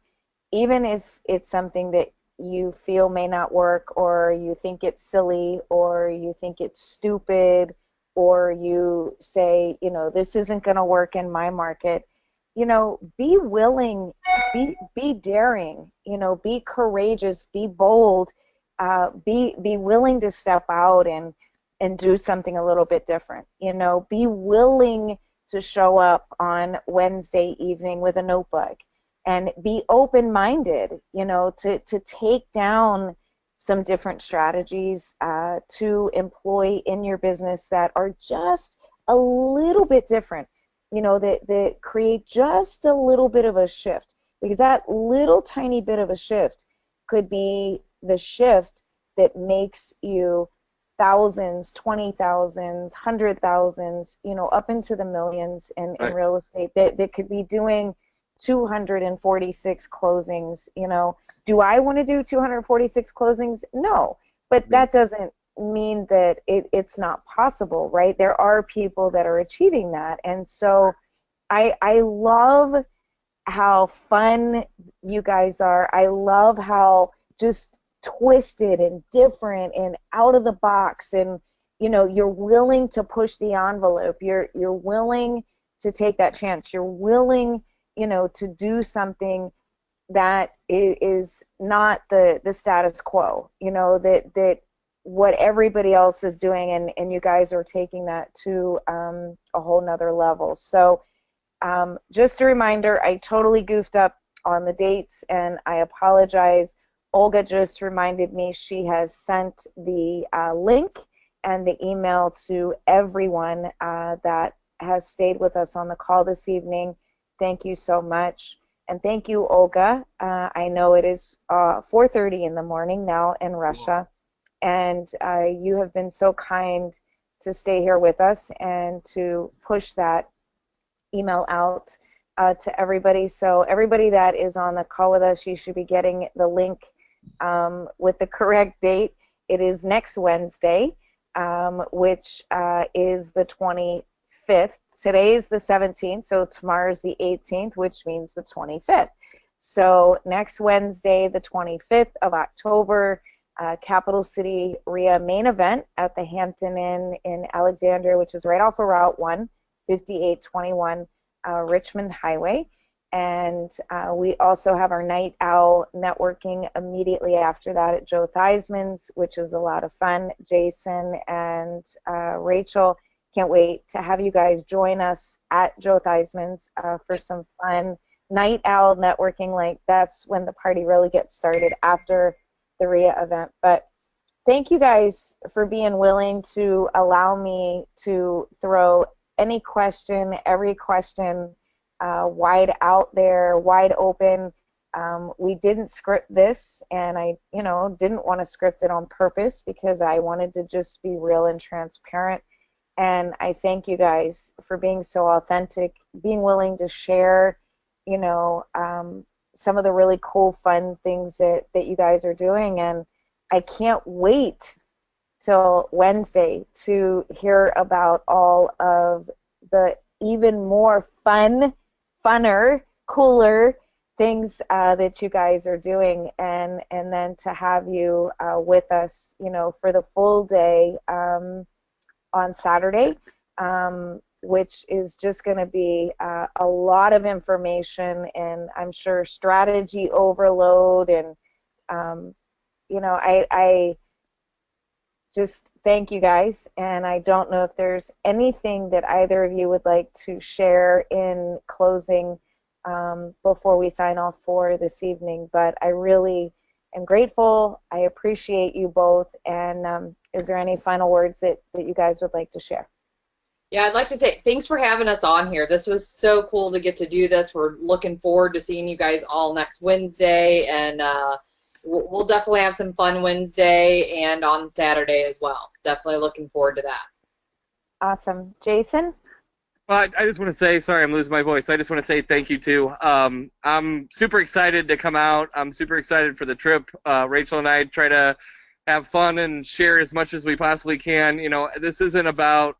even if it's something that you feel may not work, or you think it's silly, or you think it's stupid, or you say, this isn't going to work in my market, be willing, be daring, be courageous, be bold, be willing to step out and do something a little bit different. Be willing to show up on Wednesday evening with a notebook, and be open-minded, to take down some different strategies to employ in your business that are just a little bit different, that create just a little bit of a shift, because that little tiny bit of a shift could be the shift that makes you thousands, 20,000s, 100,000s, up into the millions in real estate, that could be doing 246 closings. Do I want to do 246 closings? No, but that doesn't mean that it's not possible, right? There are people that are achieving that. And so I love how fun you guys are. I love how just twisted and different and out of the box, and you're willing to push the envelope. You're willing to take that chance. You're willing to do something that is not the status quo, that what everybody else is doing, and you guys are taking that to a whole nother level. So just a reminder, I totally goofed up on the dates, and I apologize. Olga just reminded me she has sent the link and the email to everyone that has stayed with us on the call this evening. Thank you so much. And thank you, Olga. I know it is 4:30 in the morning now in Russia, and you have been so kind to stay here with us and to push that email out to everybody. So everybody that is on the call with us, you should be getting the link with the correct date. It is next Wednesday, which is the 25th. Today is the 17th, so tomorrow's the 18th, which means the 25th. So next Wednesday, the 25th of October, Capital City REIA main event at the Hampton Inn in Alexandria, which is right off of Route 1, 5821 Richmond Highway. And we also have our night owl networking immediately after that at Joe Theismann's, which is a lot of fun. Jason and Rachel, can't wait to have you guys join us at Joe Theismann's for some fun night owl networking. Like, that's when the party really gets started, after the REIA event. But thank you guys for being willing to allow me to throw any question, every question wide out there, wide open. We didn't script this, and I didn't want to script it on purpose, because I wanted to just be real and transparent. And I thank you guys for being so authentic, being willing to share, some of the really cool, fun things that you guys are doing. And I can't wait till Wednesday to hear about all of the even more funner, cooler things that you guys are doing, and then to have you with us, for the full day on Saturday, which is just going to be a lot of information, and I'm sure strategy overload, and I just thank you guys, and I don't know if there's anything that either of you would like to share in closing before we sign off for this evening, but I really am grateful. I appreciate you both, and is there any final words that you guys would like to share? Yeah, I'd like to say thanks for having us on here. This was so cool to get to do this. We're looking forward to seeing you guys all next Wednesday, and we'll definitely have some fun Wednesday and on Saturday as well. Definitely looking forward to that. Awesome. Jason? I just want to say, sorry, I'm losing my voice. I just want to say thank you, too. I'm super excited to come out. I'm super excited for the trip. Rachel and I try to have fun and share as much as we possibly can. This isn't about,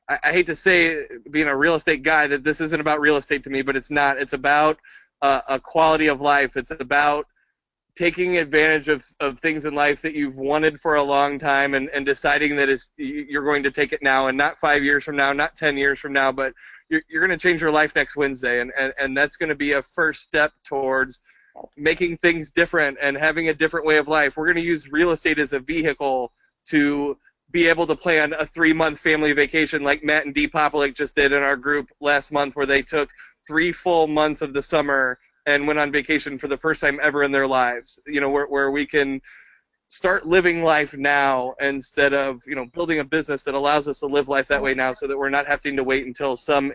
I hate to say, being a real estate guy, that this isn't about real estate to me, but it's not. It's about a quality of life. It's about taking advantage of things in life that you've wanted for a long time, and deciding that you're going to take it now, and not 5 years from now, not 10 years from now, but you're going to change your life next Wednesday, and that's going to be a first step towards making things different and having a different way of life. We're going to use real estate as a vehicle to be able to plan a 3-month family vacation like Matt and Dee Popolik just did in our group last month, where they took 3 full months of the summer and went on vacation for the first time ever in their lives. Where we can start living life now instead of building a business that allows us to live life that way now, so that we're not having to wait until some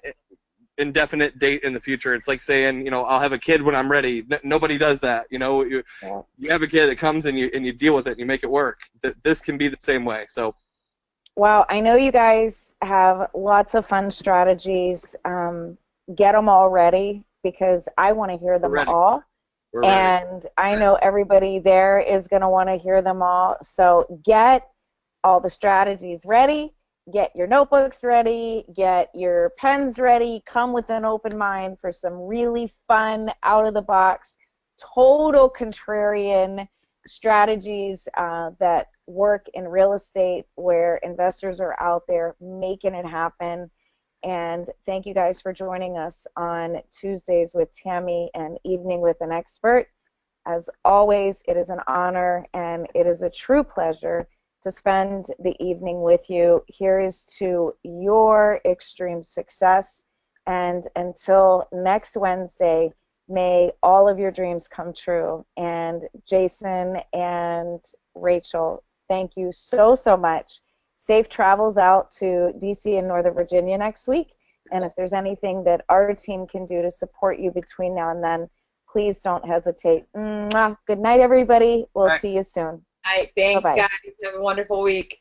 indefinite date in the future. It's like saying, I'll have a kid when I'm ready. Nobody does that. You have a kid that comes, and you deal with it and you make it work. This can be the same way. So, well, I know you guys have lots of fun strategies. Get them all ready, because I want to hear them all. And I know everybody there is going to want to hear them all. So get all the strategies ready. Get your notebooks ready. Get your pens ready. Come with an open mind for some really fun, out-of-the-box, total contrarian strategies that work in real estate, where investors are out there making it happen. And thank you guys for joining us on Tuesdays with Tammy and Evening with an Expert. As always, it is an honor and it is a true pleasure to spend the evening with you. Here is to your extreme success. And until next Wednesday, may all of your dreams come true. And Jason and Rachel, thank you so, so much. Safe travels out to DC and Northern Virginia next week. And if there's anything that our team can do to support you between now and then, please don't hesitate. Mwah. Good night, everybody. We'll see you soon. All right. Thanks, Bye-bye. guys. Have a wonderful week.